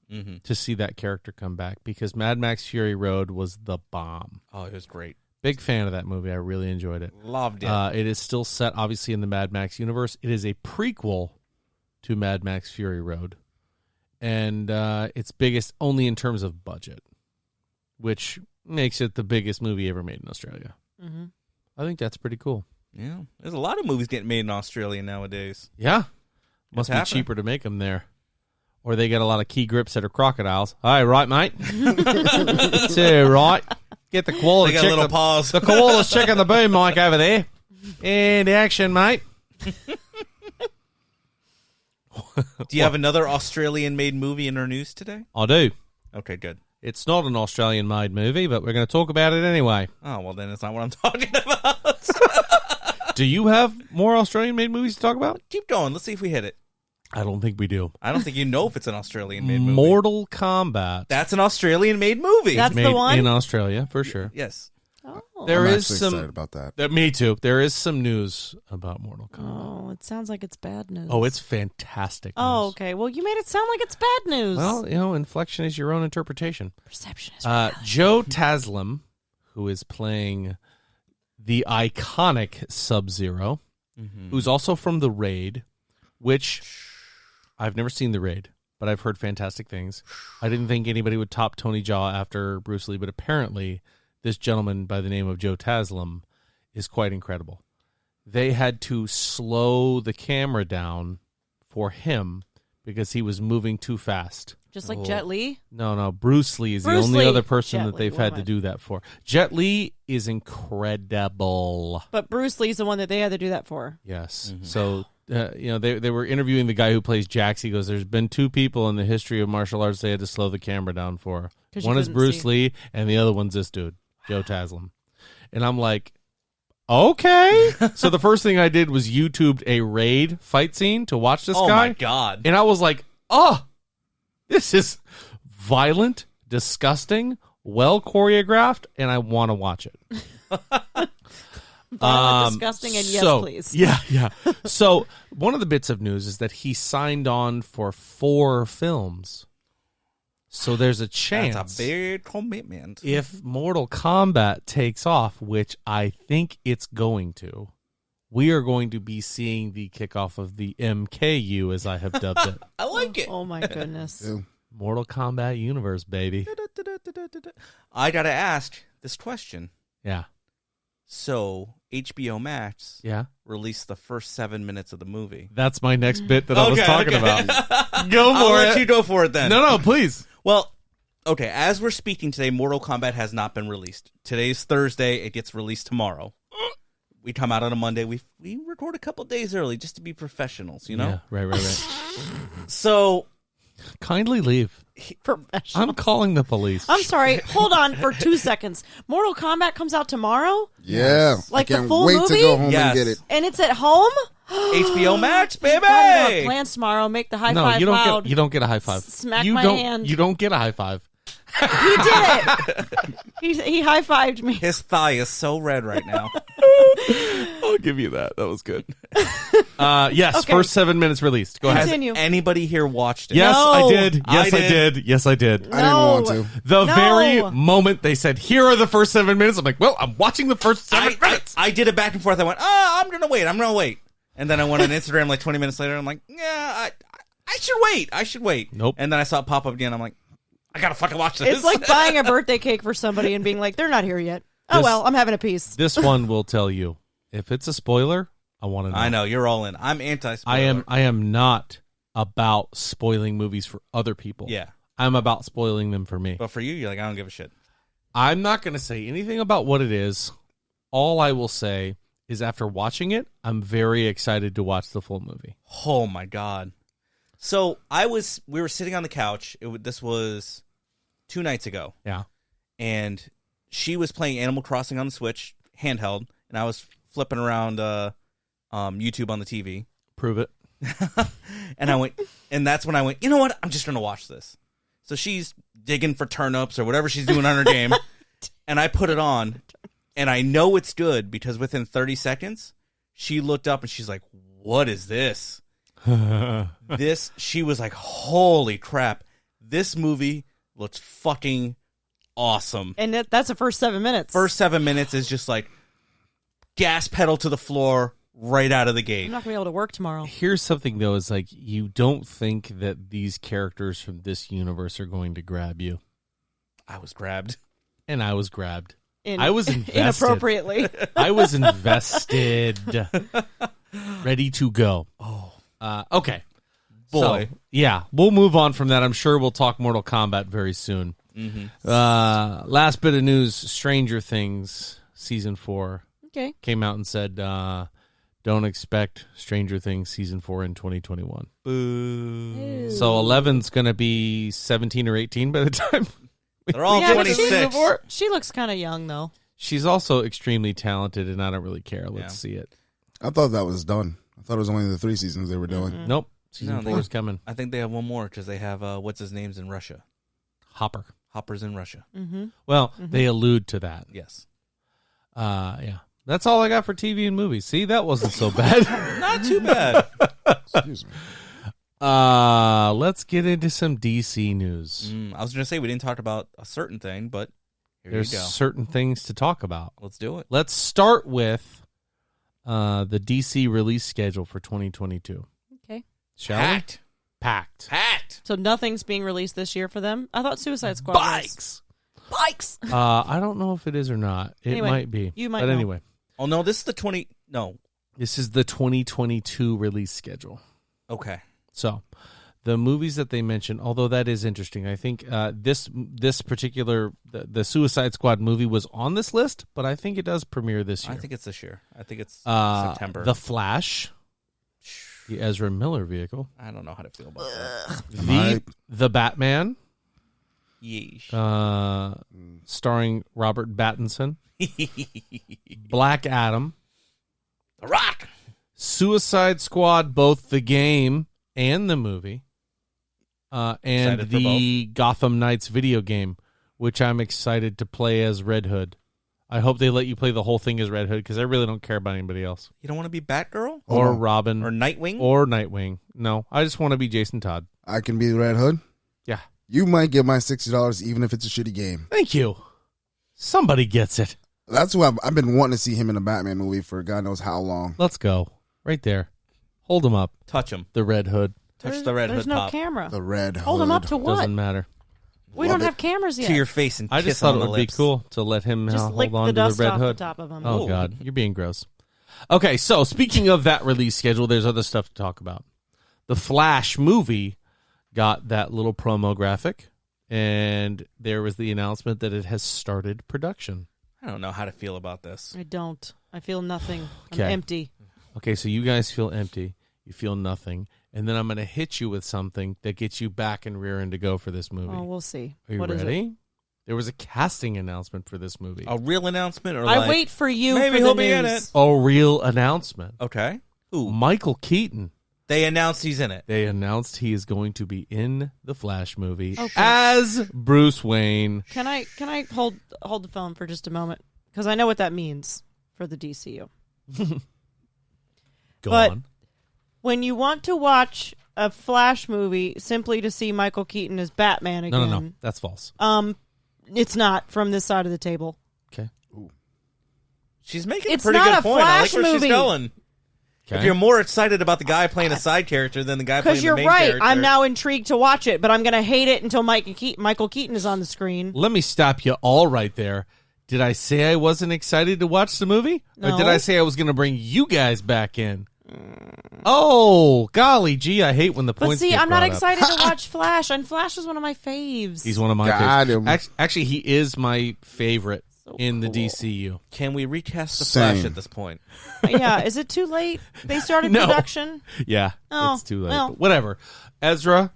to see that character come back because Mad Max Fury Road was the bomb. Oh, it was great. Big fan of that movie. I really enjoyed it. Loved it. It is still set, obviously, in the Mad Max universe. It is a prequel to Mad Max Fury Road. And it's biggest only in terms of budget, which makes it the biggest movie ever made in Australia. I think that's pretty cool. Yeah. There's a lot of movies getting made in Australia nowadays. Yeah. Must be happening. cheaper to make them there. Or they got a lot of key grips that are crocodiles. All right, mate. So, right. Get the koala They got check little the, paws. the koala's checking the boom mic over there. And action, mate. Do you have another Australian-made movie in our news today? I do. Okay, good. It's not an Australian-made movie, but we're going to talk about it anyway. Oh, well, then it's not what I'm talking about. Do you have more Australian-made movies to talk about? Keep going. Let's see if we hit it. I don't think we do. I don't think you know if it's an Australian-made movie. Mortal Kombat. That's an Australian-made movie. That's made the one? in Australia, for sure. Yes. Oh. There I'm is actually some... excited about that. Me too. There is some news about Mortal Kombat. Oh, it sounds like it's bad news. Oh, it's fantastic Oh, news. okay. Well, you made it sound like it's bad news. Well, inflection is your own interpretation. Perception is Joe Taslim, who is playing the iconic Sub-Zero, who's also from The Raid, which I've never seen The Raid, but I've heard fantastic things. I didn't think anybody would top Tony Jaa after Bruce Lee, but apparently this gentleman by the name of Joe Taslim is quite incredible. They had to slow the camera down for him because he was moving too fast. Just like Jet Li? No. Bruce Lee is the only other person that they've had to do that for. Jet Li is incredible. But Bruce Lee's the one that they had to do that for. Yes. So, they were interviewing the guy who plays Jax. He goes, there's been two people in the history of martial arts they had to slow the camera down for. One is Bruce Lee, and the other one's this dude, Joe Taslim. And I'm like, okay. So the first thing I did was YouTubed a Raid fight scene to watch this guy. Oh, my God. And I was like, oh, this is violent, disgusting, well choreographed, and I want to watch it. Violent, disgusting, and yes, please. Yeah. So one of the bits of news is that he signed on for 4 films. So there's a chance. That's a big commitment. If Mortal Kombat takes off, which I think it's going to, we are going to be seeing the kickoff of the MKU, as I have dubbed it. I like it. Oh, my goodness. Yeah. Mortal Kombat universe, baby. I got to ask this question. Yeah. So, HBO Max released the first 7 minutes of the movie. That's my next bit that I was talking about. Go for I'll it. let you go for it then. No, please. Well, okay, as we're speaking today, Mortal Kombat has not been released. Today's Thursday. It gets released tomorrow. We come out on a Monday. We record a couple days early just to be professionals, you know? Yeah, right. So, kindly leave. Professional. I'm calling the police. I'm sorry. Hold on for 2 seconds. Mortal Kombat comes out tomorrow? Yeah. Like I can't the full wait movie? to go home Yes. and get it. And it's at home? HBO Max, baby! I'm going to plans tomorrow. Make the high five you don't loud. you don't get a high five. Smack you my don't, hand. You don't get a high five. He did it. He high-fived me. His thigh is so red right now. I'll give you that. That was good. Yes, Okay. first 7 minutes released. Go ahead. Continue. Anybody here watched it? Yes, No. I did. Yes, I I did. did. Yes, I did. I didn't want to. The No. very moment they said, here are the first 7 minutes, I'm like, well, I'm watching the first 7 minutes. I did it back and forth. I went, I'm going to wait. And then I went on Instagram like 20 minutes later. I'm like, yeah, I should wait. Nope. And then I saw it pop up again. I'm like, I got to fucking watch this. It's like buying a birthday cake for somebody and being like, they're not here yet. Oh, well, I'm having a piece. This one will tell you. If it's a spoiler, I want to know. I know, you're all in. I'm anti-spoiler. I am not about spoiling movies for other people. Yeah. I'm about spoiling them for me. But for you, you're like, I don't give a shit. I'm not going to say anything about what it is. All I will say is after watching it, I'm very excited to watch the full movie. Oh, my God. So we were sitting on the couch. This was 2 nights ago. Yeah. And she was playing Animal Crossing on the Switch, handheld, and I was flipping around YouTube on the TV. Prove it. And that's when I went, you know what? I'm just going to watch this. So she's digging for turnips or whatever she's doing on her game. And I put it on, and I know it's good because within 30 seconds, she looked up and she's like, what is this? She was like, holy crap. This movie looks fucking awesome. And that's the first 7 minutes. First 7 minutes is just like gas pedal to the floor right out of the gate. I'm not going to be able to work tomorrow. Here's something, though, is like you don't think that these characters from this universe are going to grab you. I was grabbed. And I was grabbed. I was invested. Inappropriately. I was invested. Ready to go. Oh. Okay. Boy. So, yeah, we'll move on from that. I'm sure we'll talk Mortal Kombat very soon. Mm-hmm. Last bit of news, Stranger Things Season 4 came out and said, don't expect Stranger Things Season 4 in 2021. Boo. So 11's going to be 17 or 18 by the time. They're all Yeah, but 26. she looks kind of young, though. She's also extremely talented, and I don't really care. Let's see it. I thought that was done. I thought it was only the 3 seasons they were doing. Nope. Season 4 is coming. I think they have one more because they have, what's his name's in Russia? Hopper's in Russia. Mm-hmm. Well, they allude to that. Yes. Yeah. That's all I got for TV and movies. See, that wasn't so bad. Not too bad. Excuse me. Let's get into some DC news. I was going to say we didn't talk about a certain thing, but here There's you go. certain things to talk about. Let's do it. Let's start with the DC release schedule for 2022. Okay. Shall Packed. we? Packed. Packed. So nothing's being released this year for them? I thought Suicide Squad Bikes. Bikes! I don't know if it is or not. It Anyway, might be. you might But know. anyway, Oh, no, this is the 20... No. this is the 2022 release schedule. Okay. So, the movies that they mentioned, although that is interesting, I think this particular the Suicide Squad movie was on this list, but I think it does premiere this year. I think it's this year. I think it's September. The Flash, the Ezra Miller vehicle, I don't know how to feel about that. the Batman, Yeesh. starring Robert Pattinson, Black Adam, The Rock. Suicide Squad, both the game and the movie, and Excited for the Gotham Knights video game, which I'm excited to play as Red Hood. I hope they let you play the whole thing as Red Hood because I really don't care about anybody else. You don't want to be Batgirl? Or Robin. Or Nightwing? Or Nightwing. No, I just want to be Jason Todd. I can be the Red Hood. Yeah. You might get my $60 even if it's a shitty game. Thank you. Somebody gets it. That's why I've been wanting to see him in a Batman movie for God knows how long. Let's go. Right there. Hold him up. Touch him. The Red Hood. Touch the Red There's Hood no pop. camera. The Red Hood. Hold him up to what? Doesn't matter. We Love don't it. have cameras yet. To your face and I kiss just thought on it the would lips. be cool to let him Just lick hold on the to the dust Red off Hood. the top of him. Oh, Ooh. God. You're being gross. Okay, so speaking of that release schedule, there's other stuff to talk about. The Flash movie got that little promo graphic, and there was the announcement that it has started production. I don't know how to feel about this. I don't. I feel nothing. Okay. I'm empty. Okay, so you guys feel empty. You feel nothing. And then I'm going to hit you with something that gets you back and rearing to go for this movie. Oh, we'll see. Are you What is ready? it? There was a casting announcement for this movie. A real announcement? Or I like, wait for you maybe for he'll the be in news. it. A real announcement. Okay. Who? Michael Keaton. They announced he's in it. They announced he is going to be in the Flash movie Okay. as Bruce Wayne. Can I hold the phone for just a moment? Because I know what that means for the DCU. Go But- on. When you want to watch a Flash movie simply to see Michael Keaton as Batman again, No. That's false. it's not from this side of the table. Okay. She's making It's a pretty not good a point. I like Flash where movie. she's going. Okay. If you're more excited about the guy playing a side character than the guy playing Because the you're main right. character. I'm now intrigued to watch it, but I'm going to hate it until Michael Keaton is on the screen. Let me stop you all right there. Did I say I wasn't excited to watch the movie? Or No. did I say I was going to bring you guys back in? Oh, golly gee, I hate when the But points see, get I'm not brought up. excited to watch Flash, and Flash is one of my faves. He's one of my Got favorites. him. Actually, he is my favorite So in the cool. DCU. Can we recast the Same. Flash at this point? Yeah, is it too late? They started No. production. Yeah, Oh, it's too late. well. But whatever. Ezra,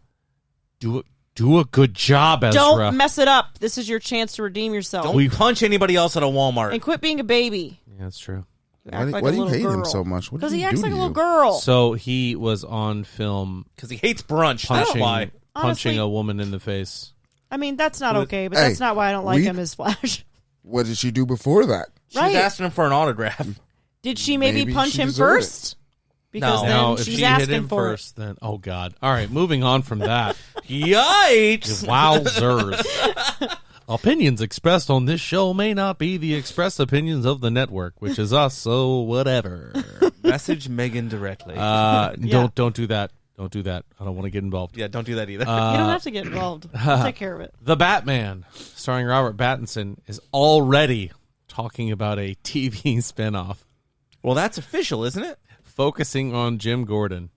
do a good job, Ezra. Don't mess it up. This is your chance to redeem yourself. Don't punch anybody else at a Walmart. And quit being a baby. Yeah, that's true. You Why act do, like why a do you little hate girl. him so much? What Because did he he acts do like to a little you? girl. So he was on film Because he hates brunch. That's punching why. Honestly- a woman in the face. I mean, that's not okay, but Hey, that's not why I don't like we- him as Flash. What did she do before that? She's Right. asking him for an autograph. Did she maybe Maybe punch she him deserved it. first? Because No. then Now, if she's she hit asking him for first, then oh god. All right, moving on from that. Yikes! Wowzers. Opinions expressed on this show may not be the express opinions of the network, which is us, so whatever. Message Megan directly. Don't do that. Don't do that. I don't want to get involved. yeah, don't do that either. it. You don't have to get involved. I'll take care of it. The Batman, starring Robert Pattinson, is already talking about a TV spinoff well, that's official, isn't it? focusing on Jim Gordon.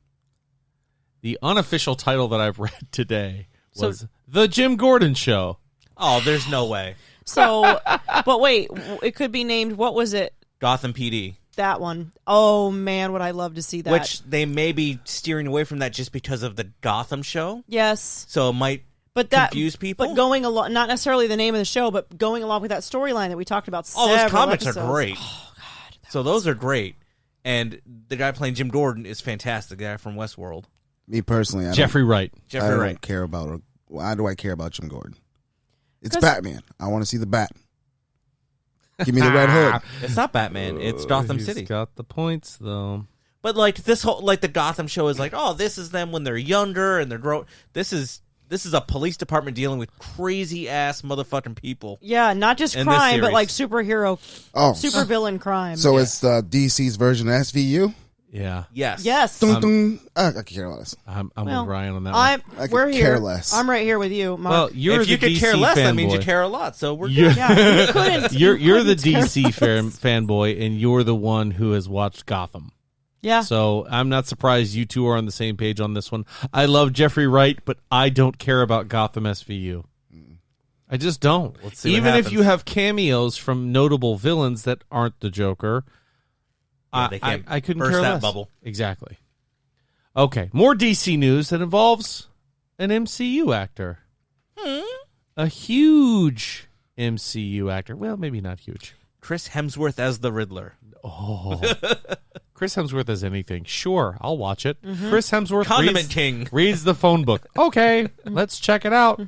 The unofficial title that I've read today was The Jim Gordon Show. Oh, there's no way. So, but wait, it could be named, what was it? Gotham PD. That one. Oh, man, would I love to see that. Which they may be steering away from that just because of the Gotham show. Yes. So it might But that confuse people. But going along, not necessarily the name of the show, but going along with that storyline that we talked about. Oh, those several comics episodes. are great. Oh God. So those are great. And the guy playing Jim Gordon is fantastic. The guy from Westworld. Me personally, Jeffrey Wright. I Jeffrey don't Wright. care about. Why do I care about Jim Gordon? It's 'Cause- Batman. I want to see the Bat. Give me the Red Hood. It's not Batman. It's Gotham He's City. got the points, though. But like this whole the Gotham show is like, oh, this is them when they're younger and they're grown. This is a police department dealing with crazy ass motherfucking people. Yeah, not just In this crime, but series. like superhero, Oh, supervillain crime. so it's DC's version of SVU. Yeah. Yes. Yes. Dun, dun. I could care less. I'm Well, with Ryan on that one. I could we're care here. less. I'm right here with you, Mark. Well, you're If the you could DC care less, that means you fanboy. care a lot. So we're You're- good. yeah, you couldn't. You're the couldn't care DC fanboy, and you're the one who has watched Gotham. Yeah. So I'm not surprised you two are on the same page on this one. I love Jeffrey Wright, but I don't care about Gotham SVU. I just don't. Let's see what Even if happens. you have cameos from notable villains that aren't the Joker, Yeah, they can't I couldn't burst care that less. bubble. Exactly. Okay, more DC news that involves an MCU actor. A huge MCU actor. Well, maybe not huge. Chris Hemsworth as the Riddler. Oh. Chris Hemsworth as anything. Sure, I'll watch it. Chris Hemsworth Condiment King. reads the phone book. Okay, let's check it out.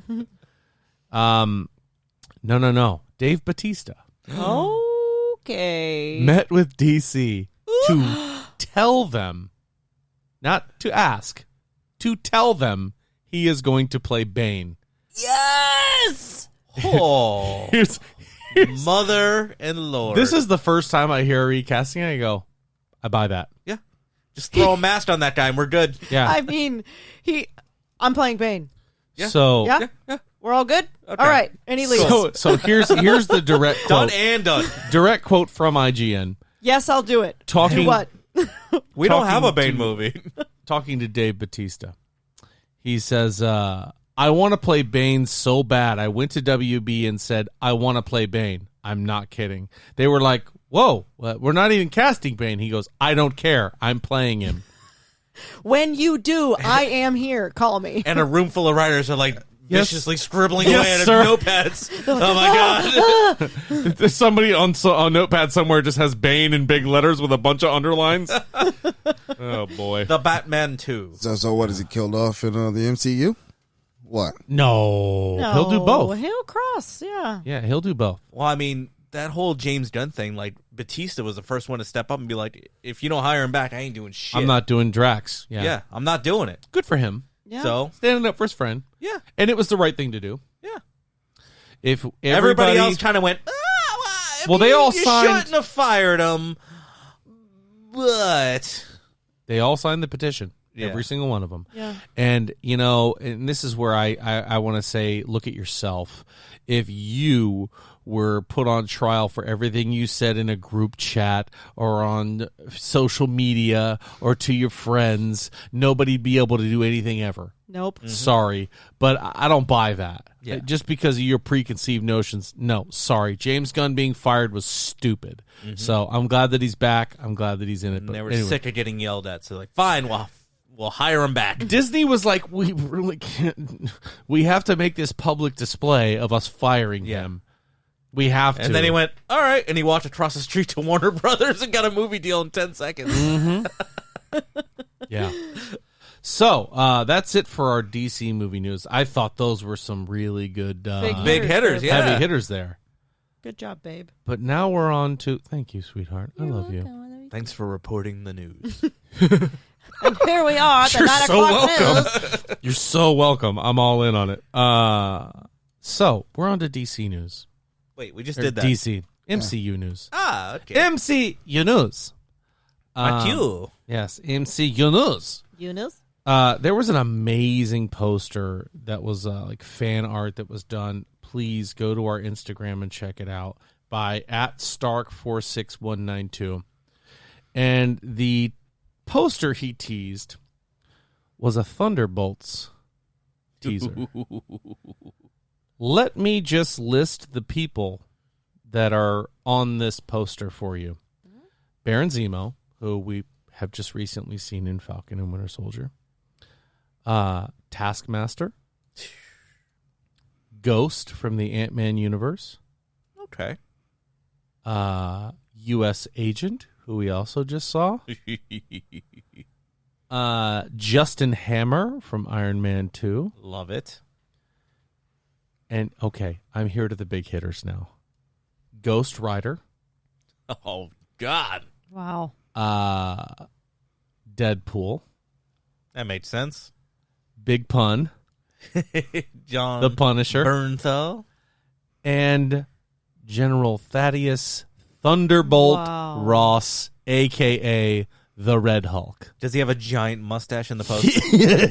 No. Dave Bautista Okay. met with DC to tell them, not to ask, to tell them he is going to play Bane. Yes. Oh, Here's mother and lord. this is the first time I hear a recasting, and I go, I buy that. yeah. Just throw a mask on that guy and we're good. Yeah. I mean, I'm playing Bane. Yeah. So Yeah. Yeah. We're all good. Okay. All right. Any leads? so here's the direct Done quote. and done. Direct quote from IGN. Yes, I'll do it. Talking- Do what? We don't Talking have a Bane to- movie. Talking to Dave Bautista. He says, I want to play Bane so bad. I went to WB and said, I want to play Bane. I'm not kidding. They were like, whoa, we're not even casting Bane. He goes, I don't care. I'm playing him. When you do, I am here. Call me. And a room full of writers are like Yes. viciously scribbling Yes, away at sir. notepads. Oh my god. There's somebody on Notepad somewhere just has Bane in big letters with a bunch of underlines. Oh, boy. The Batman 2. So what is he killed off in the MCU? What? No. He'll do both. He'll cross. Yeah. Yeah, he'll do both. Well, I mean, that whole James Gunn thing, like, Batista was the first one to step up and be like, if you don't hire him back, I ain't doing shit. I'm not doing Drax. Yeah. Yeah, I'm not doing it. Good for him. Yeah. So, Standing up for his friend. yeah, And it was the right thing to do. yeah. If Everybody else kind of went, Well, they all you signed- shouldn't have fired him, but... They all signed the petition. Yeah. Every single one of them. Yeah. And, and this is where I want to say, look at yourself. If you were put on trial for everything you said in a group chat or on social media or to your friends, nobody'd be able to do anything ever. Nope. Sorry, but I don't buy that. Yeah. Just because of your preconceived notions. No, sorry. James Gunn being fired was stupid. So I'm glad that he's back. I'm glad that he's in it. And But they were anyway. sick of getting yelled at, so like, fine, we'll hire him back. Disney was like, we really can't. We have to make this public display of us firing him. We have to. And then he went, all right, and he walked across the street to Warner Brothers and got a movie deal in 10 seconds. Yeah. So that's it for our DC movie news. I thought those were some really good Big hitters, yeah. heavy hitters there. Good job, babe. But now we're on to. Thank you, sweetheart. I love you. Thanks for reporting the news. And here we are at the You're 9 so o'clock welcome. news. You're so welcome. I'm all in on it. So we're on to DC news. Wait, we just Or did that. DC. MCU news. Ah, okay. MCU news. Not you. Yes, MCU news. Eunice? There was an amazing poster that was like fan art that was done. Please go to our Instagram and check it out by @Stark46192. And the poster he teased was a Thunderbolts teaser. Let me just list the people that are on this poster for you. Baron Zemo, who we have just recently seen in Falcon and Winter Soldier. Taskmaster. Ghost from the Ant-Man universe. Okay. U.S. Agent, who we also just saw. Justin Hammer from Iron Man 2. Love it. And, okay, I'm here to the big hitters now. Ghost Rider. Oh, God. Wow. Deadpool. That made sense. Big Pun. John The Punisher. Bernthal. And General Thaddeus Thunderbolt Wow. Ross, a.k.a. the Red Hulk. Does he have a giant mustache in the poster?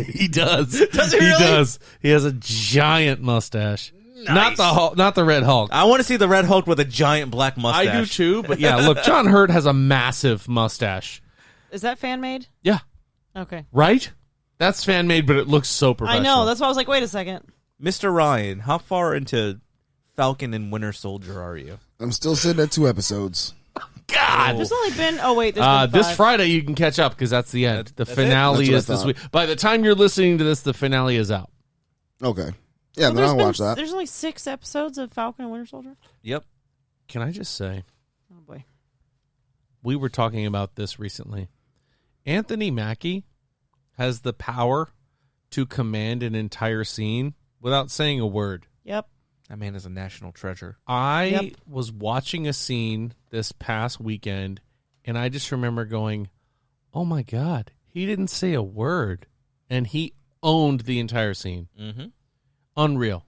He does. Does he really? He does. He has a giant mustache. Not the Hulk, not the Red Hulk. I want to see the Red Hulk with a giant black mustache. I do too, but yeah, look, John Hurt has a massive mustache. Is that fan made? Yeah. Okay. Right? That's fan made, but it looks so professional. I know. That's why I was like, wait a second. Mr. Ryan, how far into Falcon and Winter Soldier are you? I'm still sitting at 2 episodes. God. There's only been. Oh wait, there's been 5. This Friday you can catch up because that's the end. The finale That's what I is this thought. week. By the time you're listening to this, the finale is out. Okay. Yeah, Well, then I'll been- watch that. There's only 6 episodes of Falcon and Winter Soldier. Yep. Can I just say, Oh boy. we were talking about this recently. Anthony Mackie has the power to command an entire scene without saying a word. Yep. That man is a national treasure. I was watching a scene this past weekend, and I just remember going, oh my God, he didn't say a word. And he owned the entire scene. Mm-hmm. Unreal.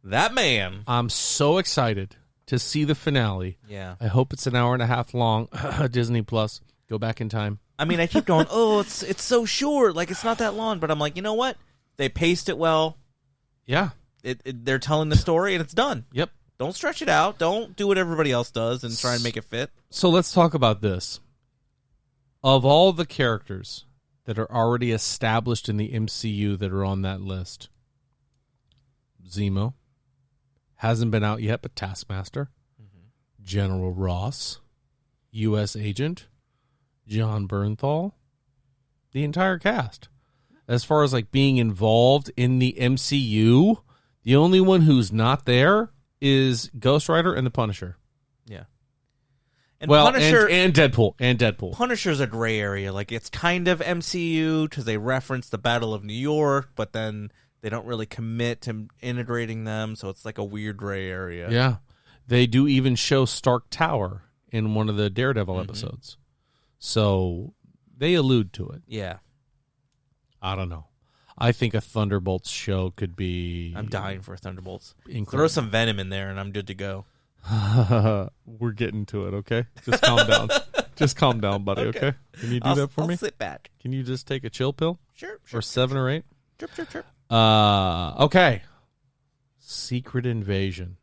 That man. I'm so excited to see the finale. Yeah. I hope it's an hour and a half long. Disney Plus. Go back in time. I mean, I keep going, oh, it's so short. Like, it's not that long. But I'm like, you know what? They paced it well. Yeah. They're telling the story, and it's done. Yep. Don't stretch it out. Don't do what everybody else does and try and make it fit. So let's talk about this. Of all the characters that are already established in the MCU that are on that list, Zemo hasn't been out yet, but Taskmaster, General Ross, U.S. Agent, John Bernthal, the entire cast. As far as like being involved in the MCU, the only one who's not there is Ghost Rider and the Punisher. Yeah. And Well, Punisher and Deadpool. Punisher's a gray area. Like, it's kind of MCU because they reference the Battle of New York, but then they don't really commit to integrating them, so it's like a weird gray area. Yeah. They do even show Stark Tower in one of the Daredevil episodes. So they allude to it. Yeah. I don't know. I think a Thunderbolts show could be... I'm dying for Thunderbolts. incredible. Throw some Venom in there, and I'm good to go. We're getting to it, okay? Just calm down. Just calm down, buddy, okay? Can you do that for I'll me? sit back. Can you just take a chill pill? Sure. Or 7 or 8? Chirp. Okay. Secret Invasion.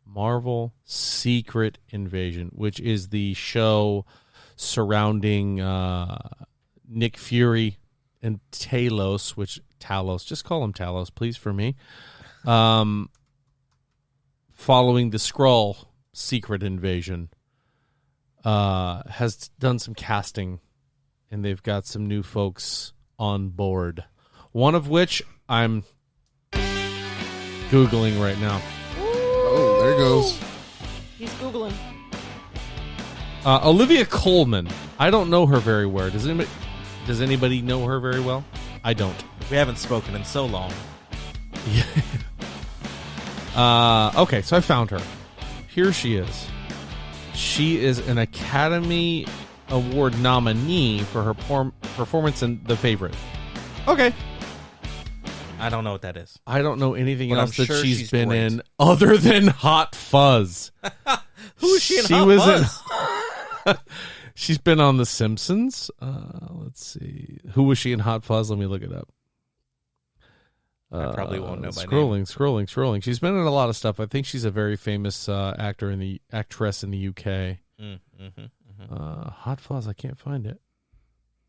Marvel Secret Invasion, which is the show surrounding Nick Fury and Talos, just call him Talos, please, for me. Following the Skrull Secret Invasion, has done some casting, and they've got some new folks on board. One of which I'm Googling right now. Oh, there it goes. He's Googling. Olivia Colman. I don't know her very well. Does anybody know her very well? I don't. We haven't spoken in so long. Okay, so I found her. Here she is. She is an Academy Award nominee for her performance in The Favorite. Okay. I don't know what that is. I don't know anything But else I'm that sure she's she's been great. in other than Hot Fuzz. Who is she in She Hot was Fuzz? She's been on The Simpsons. Let's see. Who was she in Hot Fuzz? Let me look it up. I probably won't know by name. Scrolling. She's been in a lot of stuff. I think she's a very famous actress in the UK. Hot Fuzz. I can't find it.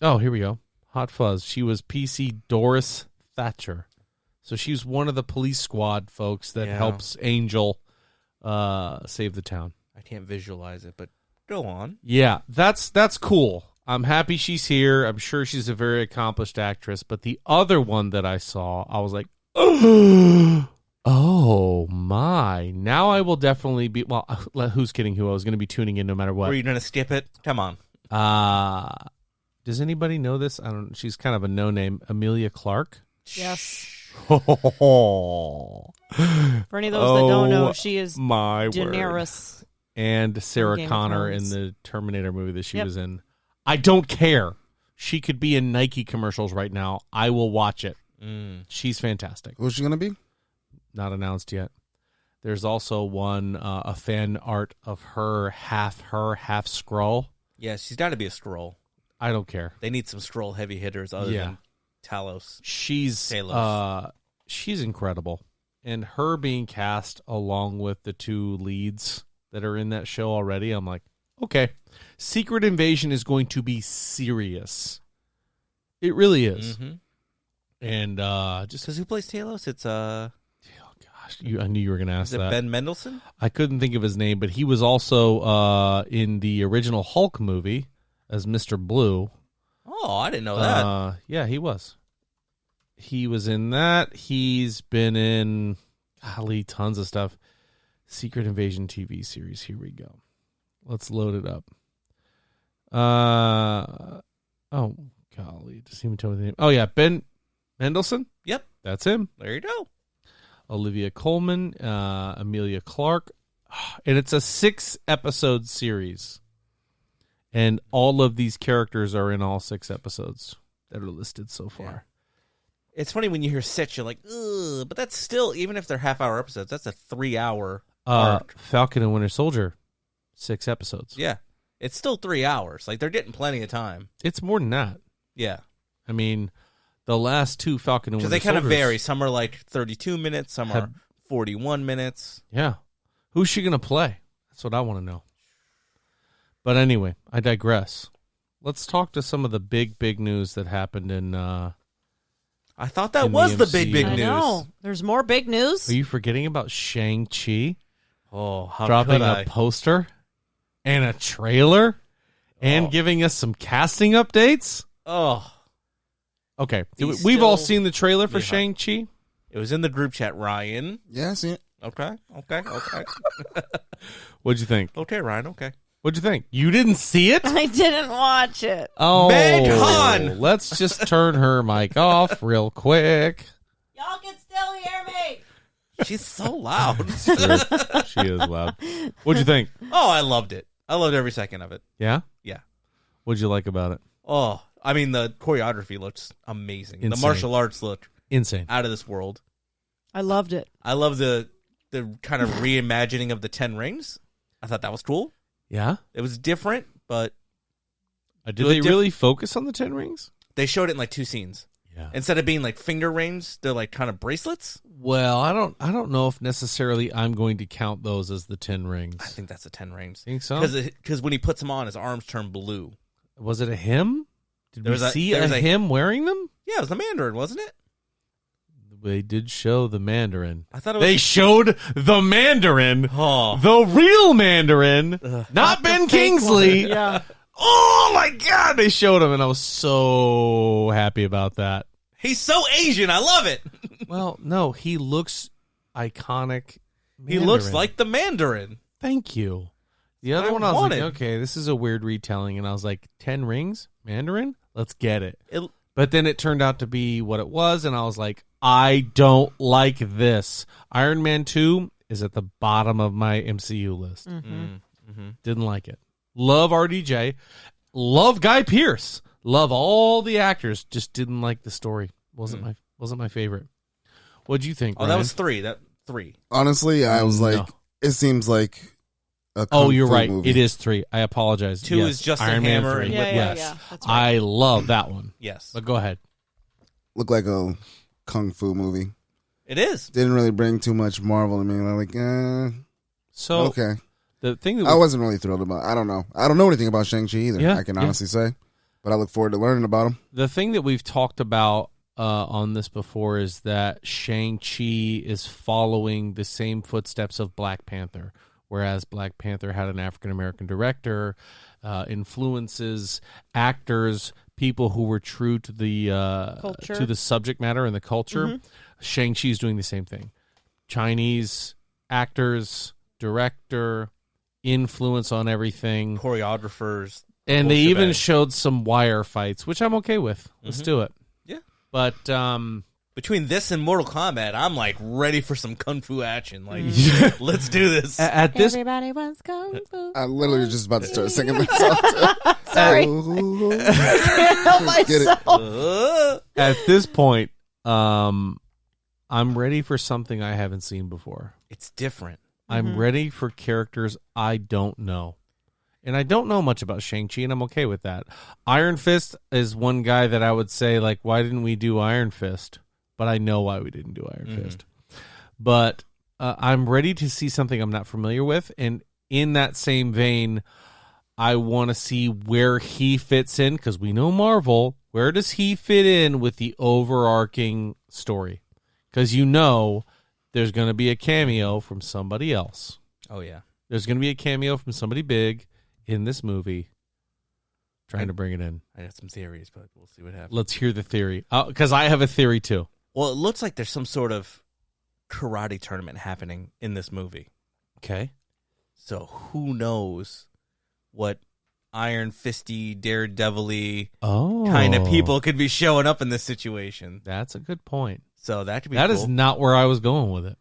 Oh, here we go. Hot Fuzz. She was PC Doris Thatcher. So she's one of the police squad folks that helps Angel save the town. I can't visualize it, but go on. Yeah, that's cool. I'm happy she's here. I'm sure she's a very accomplished actress. But the other one that I saw, I was like, oh my. Now I will definitely be, well, who's kidding who? I was going to be tuning in no matter what. Were you going to skip it? Come on. Does anybody know this? I don't. She's kind of a no-name. Amelia Clark. Yes. For any of those that don't know, she is my word. Daenerys. And Sarah Game of Connor in Thrones. the Terminator movie that she was in. I don't care. She could be in Nike commercials right now. I will watch it. She's fantastic. Who's she going to be? Not announced yet. There's also one, a fan art of her, half Skrull. Yeah, she's got to be a scroll. I don't care. They need some Skrull heavy hitters other than Talos. She's incredible. And her being cast along with the two leads that are in that show already, I'm like, okay. Secret Invasion is going to be serious. It really is. Mm-hmm. And just because who plays Talos? It's I knew you were going to ask is it that. Ben Mendelsohn? I couldn't think of his name, but he was also in the original Hulk movie as Mr. Blue. Oh, I didn't know that. Yeah, he was. He was in that. He's been in, tons of stuff. Secret Invasion TV series. Here we go. Let's load it up. Oh, golly. Just even tell me the name. Oh, yeah. Ben Mendelsohn? Yep. That's him. There you go. Olivia Colman, Amelia Clark. And it's a 6-episode series. And all of these characters are in all 6 episodes that are listed so far. Yeah. It's funny when you hear 6, you're like, ugh, but that's still, even if they're half-hour episodes, that's a 3-hour arc. Falcon and Winter Soldier, 6 episodes. Yeah. It's still 3 hours. Like, they're getting plenty of time. It's more than that. Yeah. I mean, the last 2 Falcon and Winter Soldiers. Because they kind of vary. Some are like 32 minutes. Some are 41 minutes. Yeah. Who's she going to play? That's what I want to know. But anyway, I digress. Let's talk to some of the big news that happened in... I thought that was the big news. I know. There's more big news. Are you forgetting about Shang Chi? Oh, how dropping could I? a poster and a trailer and giving us some casting updates? Oh. Okay. We've all seen the trailer for Shang Chi. It was in the group chat, Ryan. Yeah, I see it. Okay. What'd you think? Okay, Ryan, okay. What'd you think? You didn't see it? I didn't watch it. Oh, Meg Han! Let's just turn her mic off real quick. Y'all can still hear me. She's so loud. She is loud. What'd you think? Oh, I loved it. I loved every second of it. Yeah? Yeah. What'd you like about it? Oh, I mean, the choreography looks amazing. Insane. The martial arts look insane, out of this world. I loved it. I love the kind of reimagining of the 10 rings. I thought that was cool. Yeah? It was different, but... Did they really focus on the 10 rings? They showed it in like 2 scenes. Yeah. Instead of being like finger rings, they're like kind of bracelets. Well, I don't know if necessarily I'm going to count those as the 10 rings. I think that's the 10 rings. Think so? Because when he puts them on, his arms turn blue. Was it a him? Did we see a him wearing them? Yeah, it was the Mandarin, wasn't it? They did show the Mandarin. I thought it was... They showed the Mandarin. Oh. The real Mandarin. Not Ben Kingsley. Yeah. Oh, my God. They showed him, and I was so happy about that. He's so Asian. I love it. Well, no, he looks iconic. He looks like the Mandarin. Thank you. The other one, I was like, okay, this is a weird retelling. And I was like, 10 rings? Mandarin? Let's get it. But then it turned out to be what it was, and I was like, I don't like this. Iron Man 2 is at the bottom of my MCU list. Didn't like it. Love RDJ. Love Guy Pearce. Love all the actors. Just didn't like the story. Wasn't my favorite. What'd you think, Oh, Ryan? that was 3. That 3. Honestly, I was like, it seems like a Oh, you're Kung Fu right. movie. It is 3. I apologize. 2 Yes. is just Iron a Man hammer 3. and Yeah, Yes. yeah. That's right. I love that one. Yes. But go ahead. Looked like a Kung Fu movie. It is. Didn't really bring too much Marvel to me. I'm like, So okay. the thing that I wasn't really thrilled about it. I don't know. I don't know anything about Shang-Chi either, Yeah, I can yeah. honestly say. But I look forward to learning about him. the thing that we've talked about on this before is that Shang-Chi is following the same footsteps of Black Panther, whereas Black Panther had an African-American director, influences actors, people who were true to the Culture. to the subject matter and the culture. Shang-Chi is doing the same thing. Chinese actors, director, influence on everything. Choreographers. And they Whole even shebang. showed some wire fights, which I'm okay with. Let's do it. Yeah. But Between this and Mortal Kombat, I'm like ready for some kung fu action. Like, let's do this. at this Everybody wants kung fu. I literally was just about to start singing that song. Sorry. Ooh. Can't help Get it. myself. at this point, I'm ready for something I haven't seen before. It's different. I'm ready for characters I don't know. And I don't know much about Shang-Chi, and I'm okay with that. Iron Fist is one guy that I would say, like, why didn't we do Iron Fist? But I know why we didn't do Iron Fist. But I'm ready to see something I'm not familiar with. And in that same vein, I want to see where he fits in, because we know Marvel. Where does he fit in with the overarching story? Because there's going to be a cameo from somebody else. Oh, yeah. There's going to be a cameo from somebody big in this movie. Trying to bring it in. I got some theories, but we'll see what happens. Let's hear the theory. Because I have a theory, too. Well, it looks like there's some sort of karate tournament happening in this movie. Okay. So who knows what Iron Fisty, Daredevil-y kind of people could be showing up in this situation. That's a good point. So that could be That cool. is not where I was going with it.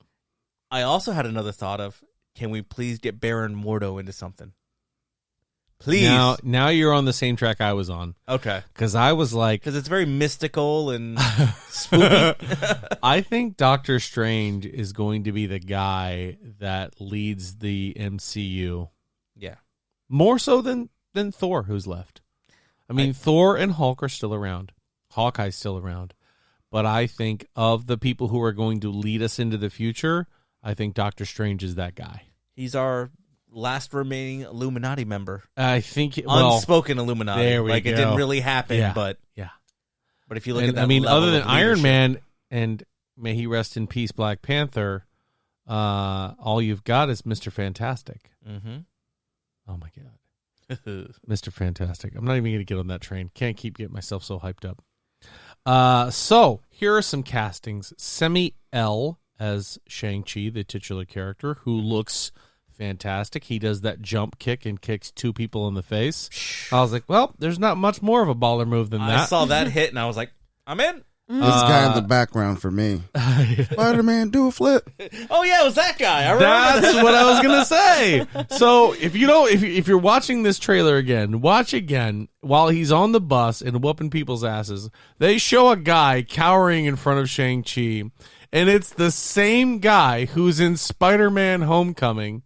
I also had another thought of, can we please get Baron Mordo into something? Please. Now you're on the same track I was on. Okay. Because I was like... Because it's very mystical and spooky. I think Doctor Strange is going to be the guy that leads the MCU. Yeah. More so than Thor, who's left. I mean, Thor and Hulk are still around. Hawkeye's still around. But I think of the people who are going to lead us into the future, I think Doctor Strange is that guy. He's our last remaining Illuminati member. I think... Unspoken Illuminati. There we go. It didn't really happen, but... Yeah. But if you look at that other than of Iron leadership- Man, and may he rest in peace, Black Panther, all you've got is Mr. Fantastic. Mm-hmm. Oh, my God. Mr. Fantastic. I'm not even going to get on that train. Can't keep getting myself so hyped up. So, here are some castings. Semi L as Shang-Chi, the titular character, who looks fantastic. He does that jump kick and kicks two people in the face. I was like, well, there's not much more of a baller move than that. I saw that hit, and I was like, I'm in. This guy in the background for me. Spider-Man, do a flip. Oh, yeah, it was that guy. I remember That's what I was gonna say. So if you're watching this trailer again, watch again while he's on the bus and whooping people's asses. They show a guy cowering in front of Shang-Chi, and it's the same guy who's in Spider-Man: Homecoming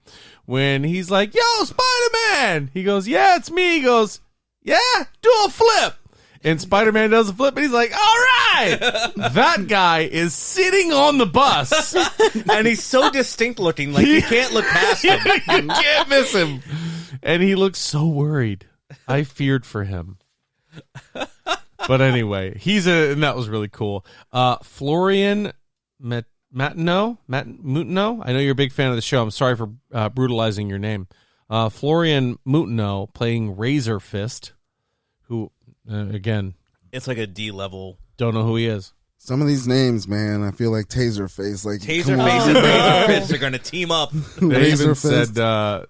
when he's like, "Yo, Spider-Man!" He goes, "Yeah, it's me." He goes, "Yeah, do a flip." And Spider-Man does a flip, and he's like, all right! That guy is sitting on the bus. And he's so distinct looking, like you can't look past him. You can't miss him. And he looks so worried. I feared for him. But anyway, and that was really cool. Florian Mutino? I know you're a big fan of the show. I'm sorry for brutalizing your name. Florian Mutino playing Razor Fist, who... again, it's like a D level. Don't know who he is. Some of these names, man, I feel like Taserface. Like Taserface and Razor Fist are going to team up. They even said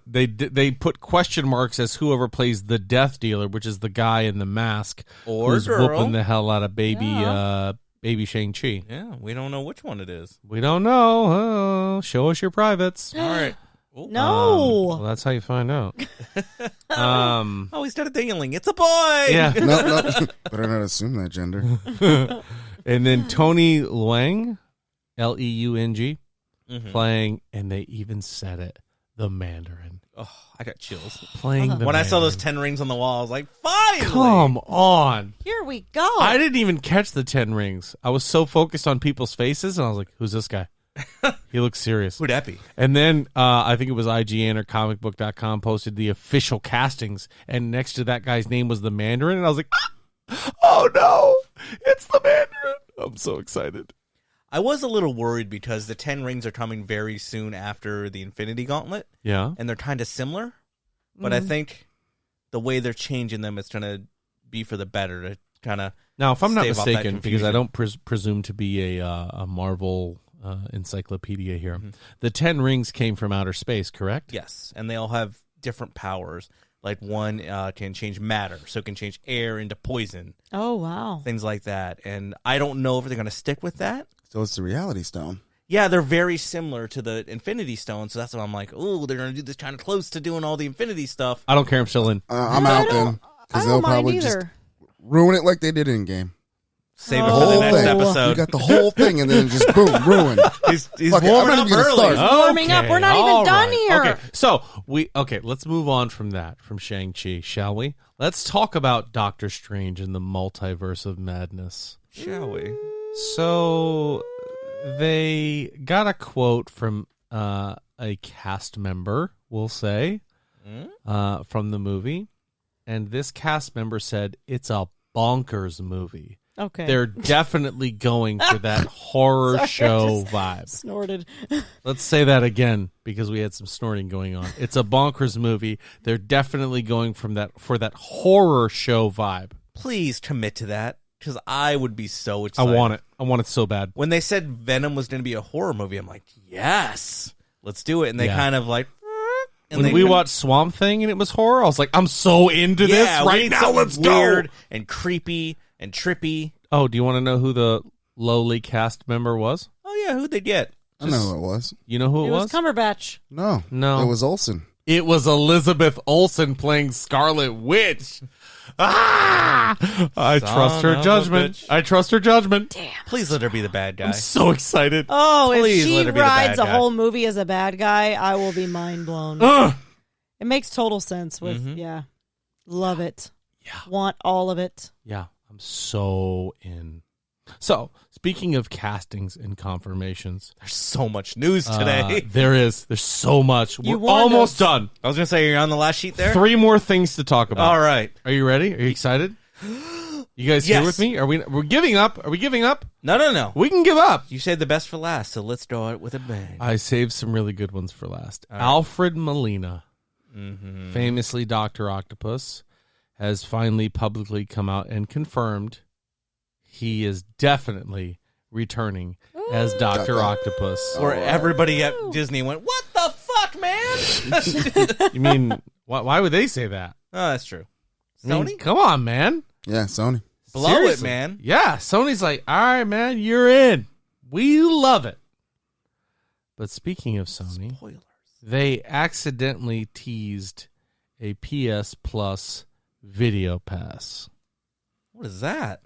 they put question marks as whoever plays the Death Dealer, which is the guy in the mask who's whooping the hell out of baby Shang-Chi. Yeah, we don't know which one it is. We don't know. Oh, show us your privates. All right. No. Well, that's how you find out. Oh, he started dingling. It's a boy. Yeah. No. Better not assume that gender. And then Tony Leung, Leung, playing, and they even said it, the Mandarin. Oh, I got chills. Playing the When I saw those Mandarin. 10 rings on the wall, I was like, finally. Come on. Here we go. I didn't even catch the 10 rings. I was so focused on people's faces, and I was like, who's this guy? He looks serious. Who'd that be? And then I think it was IGN or comicbook.com posted the official castings, and next to that guy's name was the Mandarin, and I was like, oh no, it's the Mandarin. I'm so excited. I was a little worried because the 10 rings are coming very soon after the Infinity Gauntlet. Yeah. And they're kind of similar. But I think the way they're changing them, it's going to be for the better to kind of... Now, if I'm not stave off that mistaken, because I confusion. don't presume to be a Marvel encyclopedia here, the 10 rings came from outer space, correct? Yes, and they all have different powers. Like one can change matter, so it can change air into poison, Oh, wow. things like that. And I don't know if they're going to stick with that. So it's the Reality Stone. Yeah, they're very similar to the Infinity Stone, so that's why I'm like, oh, they're going to do this kind of close to doing all the Infinity stuff. I don't care. I'm still in. I'm out then. I Because don't they'll mind probably either. just ruin it like they did in game. Save it The for the whole next thing. episode. You got the whole thing, and then just boom, ruined. He's Fuck it, I'm warming not up even gonna early. start. Warming up. We're not even all done right. here. Okay, so let's move on from that, from Shang-Chi, shall we? Let's talk about Doctor Strange and the Multiverse of Madness. Shall we? So they got a quote from a cast member, we'll say, from the movie, and this cast member said it's a bonkers movie. Okay. They're definitely going for that horror Sorry, show I just vibe. Snorted. Let's say that again because we had some snorting going on. It's a bonkers movie. They're definitely going for that horror show vibe. Please commit to that, because I would be so excited. I want it. I want it so bad. When they said Venom was going to be a horror movie, I'm like, yes, let's do it. And they Yeah. kind of like... And When they we kind of- watched Swamp Thing and it was horror, I was like, I'm so into this we right need now. something Let's weird go. and creepy and trippy. Oh, do you want to know who the lowly cast member was? Oh, yeah, who'd they get? I know who it was. You know who It it was Cumberbatch. No. No. It was Olsen. It was Elizabeth Olsen playing Scarlet Witch. Ah! I trust her of a judgment. bitch. I trust her judgment. Please let her be the bad guy. I'm so excited. Oh, Please if she let her be the rides bad a guy. whole movie as a bad guy, I will be mind blown. Ugh. It makes total sense with, yeah. Love it. Yeah. Want all of it. Yeah, I'm so in. So, speaking of castings and confirmations, There's so much news today. there's so much. You We're warned almost us. done. I was going to say, you're on the last sheet there? 3 more things to talk about. All right. Are you ready? Are you excited? You guys Yes. here with me? We're giving up? Are we giving up? No. We can give up. You saved the best for last, so let's go out with a bang. I saved some really good ones for last. Alfred Molina, famously Dr. Octopus, has finally publicly come out and confirmed he is definitely returning as Dr. Octopus. Where everybody at Disney went, what the fuck, man? You mean, why would they say that? Oh, that's true. I mean, Sony? come on, man. Yeah, Sony. Blow Seriously. it, man. Yeah, Sony's like, all right, man, you're in. We love it. But speaking of Sony, Spoilers. they accidentally teased a PS Plus video pass. What is that?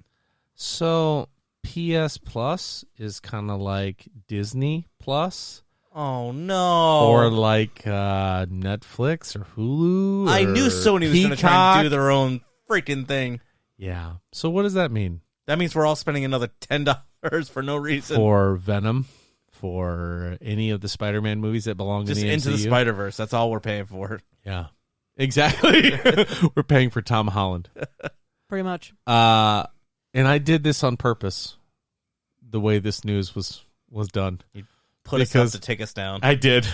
So PS Plus is kind of like Disney Plus Oh, no. or like Netflix or Hulu. I knew or Sony was going to try Peacock. and do their own freaking thing. Yeah. So what does that mean That means we're all spending another $10 for no reason. for Venom? For any of the Spider-Man movies that belong Just in the into MCU? the Spider-Verse. That's all we're paying for. Yeah, exactly. We're paying for Tom Holland. Pretty much. And I did this on purpose. The way this news was done. Put us up to take us down. I did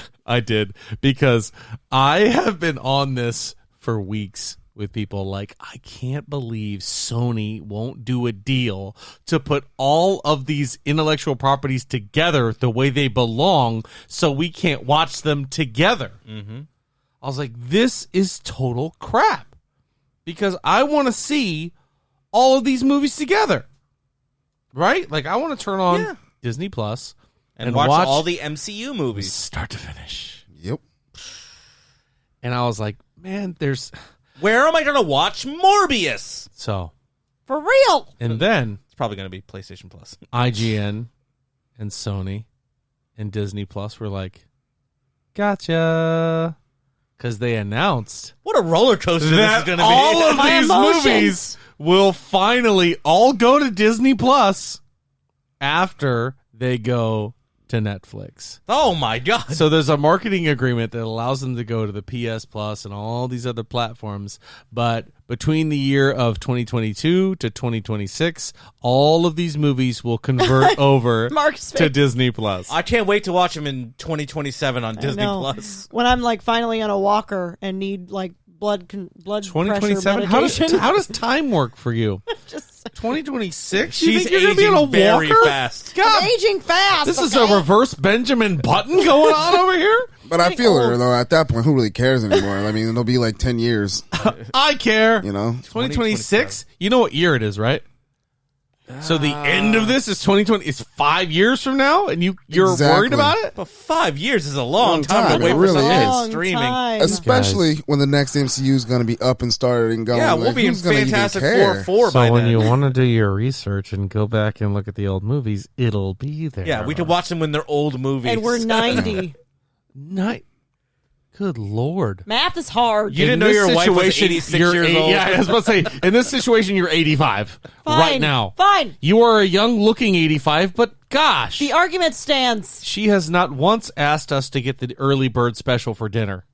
because I have been on this for weeks with people like, I can't believe Sony won't do a deal to put all of these intellectual properties together the way they belong so we can't watch them together. Mm-hmm. I was like, this is total crap because I want to see all of these movies together, right? Like I want to turn on Disney Plus and watch all the MCU movies. start to finish. Yep. And I was like, man, there's... Where am I going to watch Morbius? So, For real. and then It's probably going to be PlayStation Plus. IGN and Sony and Disney Plus were like, gotcha. Because they announced What a roller coaster this is that going to be. all of My these emotions. movies will finally all go to Disney Plus after they go to Netflix. Oh, my God. So there's a marketing agreement that allows them to go to the PS Plus and all these other platforms. But between the year of 2022 to 2026, all of these movies will convert over Mark's to face. Disney Plus. I can't wait to watch them in 2027 on Disney know. Plus. When I'm like finally on a walker and need like blood pressure 2027? medication. How does time work for you? Just 2026? You She's think you're gonna be aging on a very walker? fast. God, aging fast. this is okay? a reverse Benjamin Button going on over here. But I Getting feel her old. though. At that point, who really cares anymore? I mean, it'll be like 10 years. I care. You know, 2026? You know what year it is, right? So the end of this is 2020. It's 5 years from now, and you're Exactly. worried about it? But 5 years is a long time time. to wait It for really something is. that's streaming. Time. Especially when the next MCU is going to be up and started and going. Yeah, like, we'll be in who's gonna even Fantastic care? Four by So when then. you want to do your research and go back and look at the old movies, it'll be there. Yeah, we can watch them when they're old movies. And we're 90. Good Lord. Math is hard. You didn't know your wife was 86 you're years old? Yeah, I was about to say, in this situation, you're 85 Fine. right now. Fine. You are a young-looking 85, but gosh. The argument stands. She has not once asked us to get the early bird special for dinner.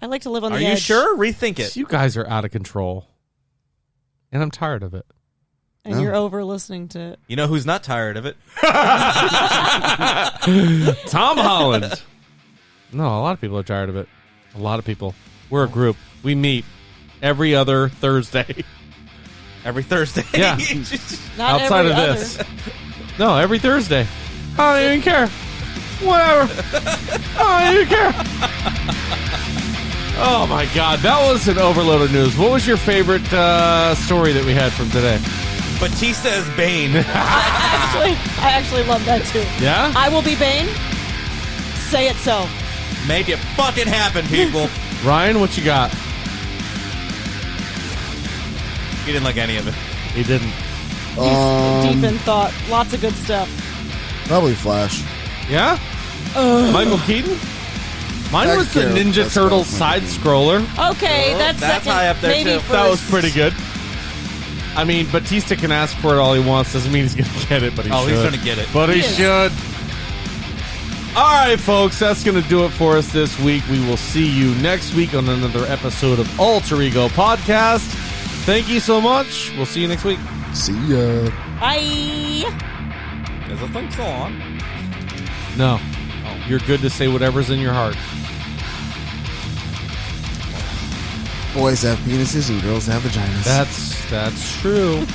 I like to live on Are the you edge. sure? Rethink it. You guys are out of control. And I'm tired of it. And you're over listening to it. You know who's not tired of it? Tom Holland. No, a lot of people are tired of it. A lot of people. We're a group. We meet every other Thursday. Every Thursday. Yeah. Not Outside every of other. this. No, every Thursday. I don't even care. Whatever. I don't even care. Oh my God, that was an overload of news. What was your favorite story that we had from today? Batista is Bane. I actually love that too. Yeah? I will be Bane. Say it so. Make it fucking happen, people. Ryan, what you got? He didn't like any of it. He didn't. Deep in thought. Lots of good stuff. Probably Flash. Yeah? Michael Keaton? Mine Back was the here. Ninja Let's Turtles go, side Michael scroller. Okay, that's that's second. high up there, Maybe too. first. That was pretty good. I mean, Batista can ask for it all he wants. Doesn't mean he's going to get it, but he should. He's gonna get it. But he He is. should. All right, folks, that's going to do it for us this week. We will see you next week on another episode of Alter Ego Podcast. Thank you so much. We'll see you next week. See ya. Bye. Is the thing still on? No. You're good to say whatever's in your heart. Boys have penises and girls have vaginas. That's true.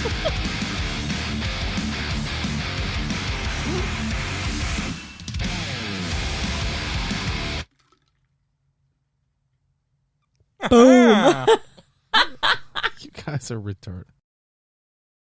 Boom. You guys are retarded.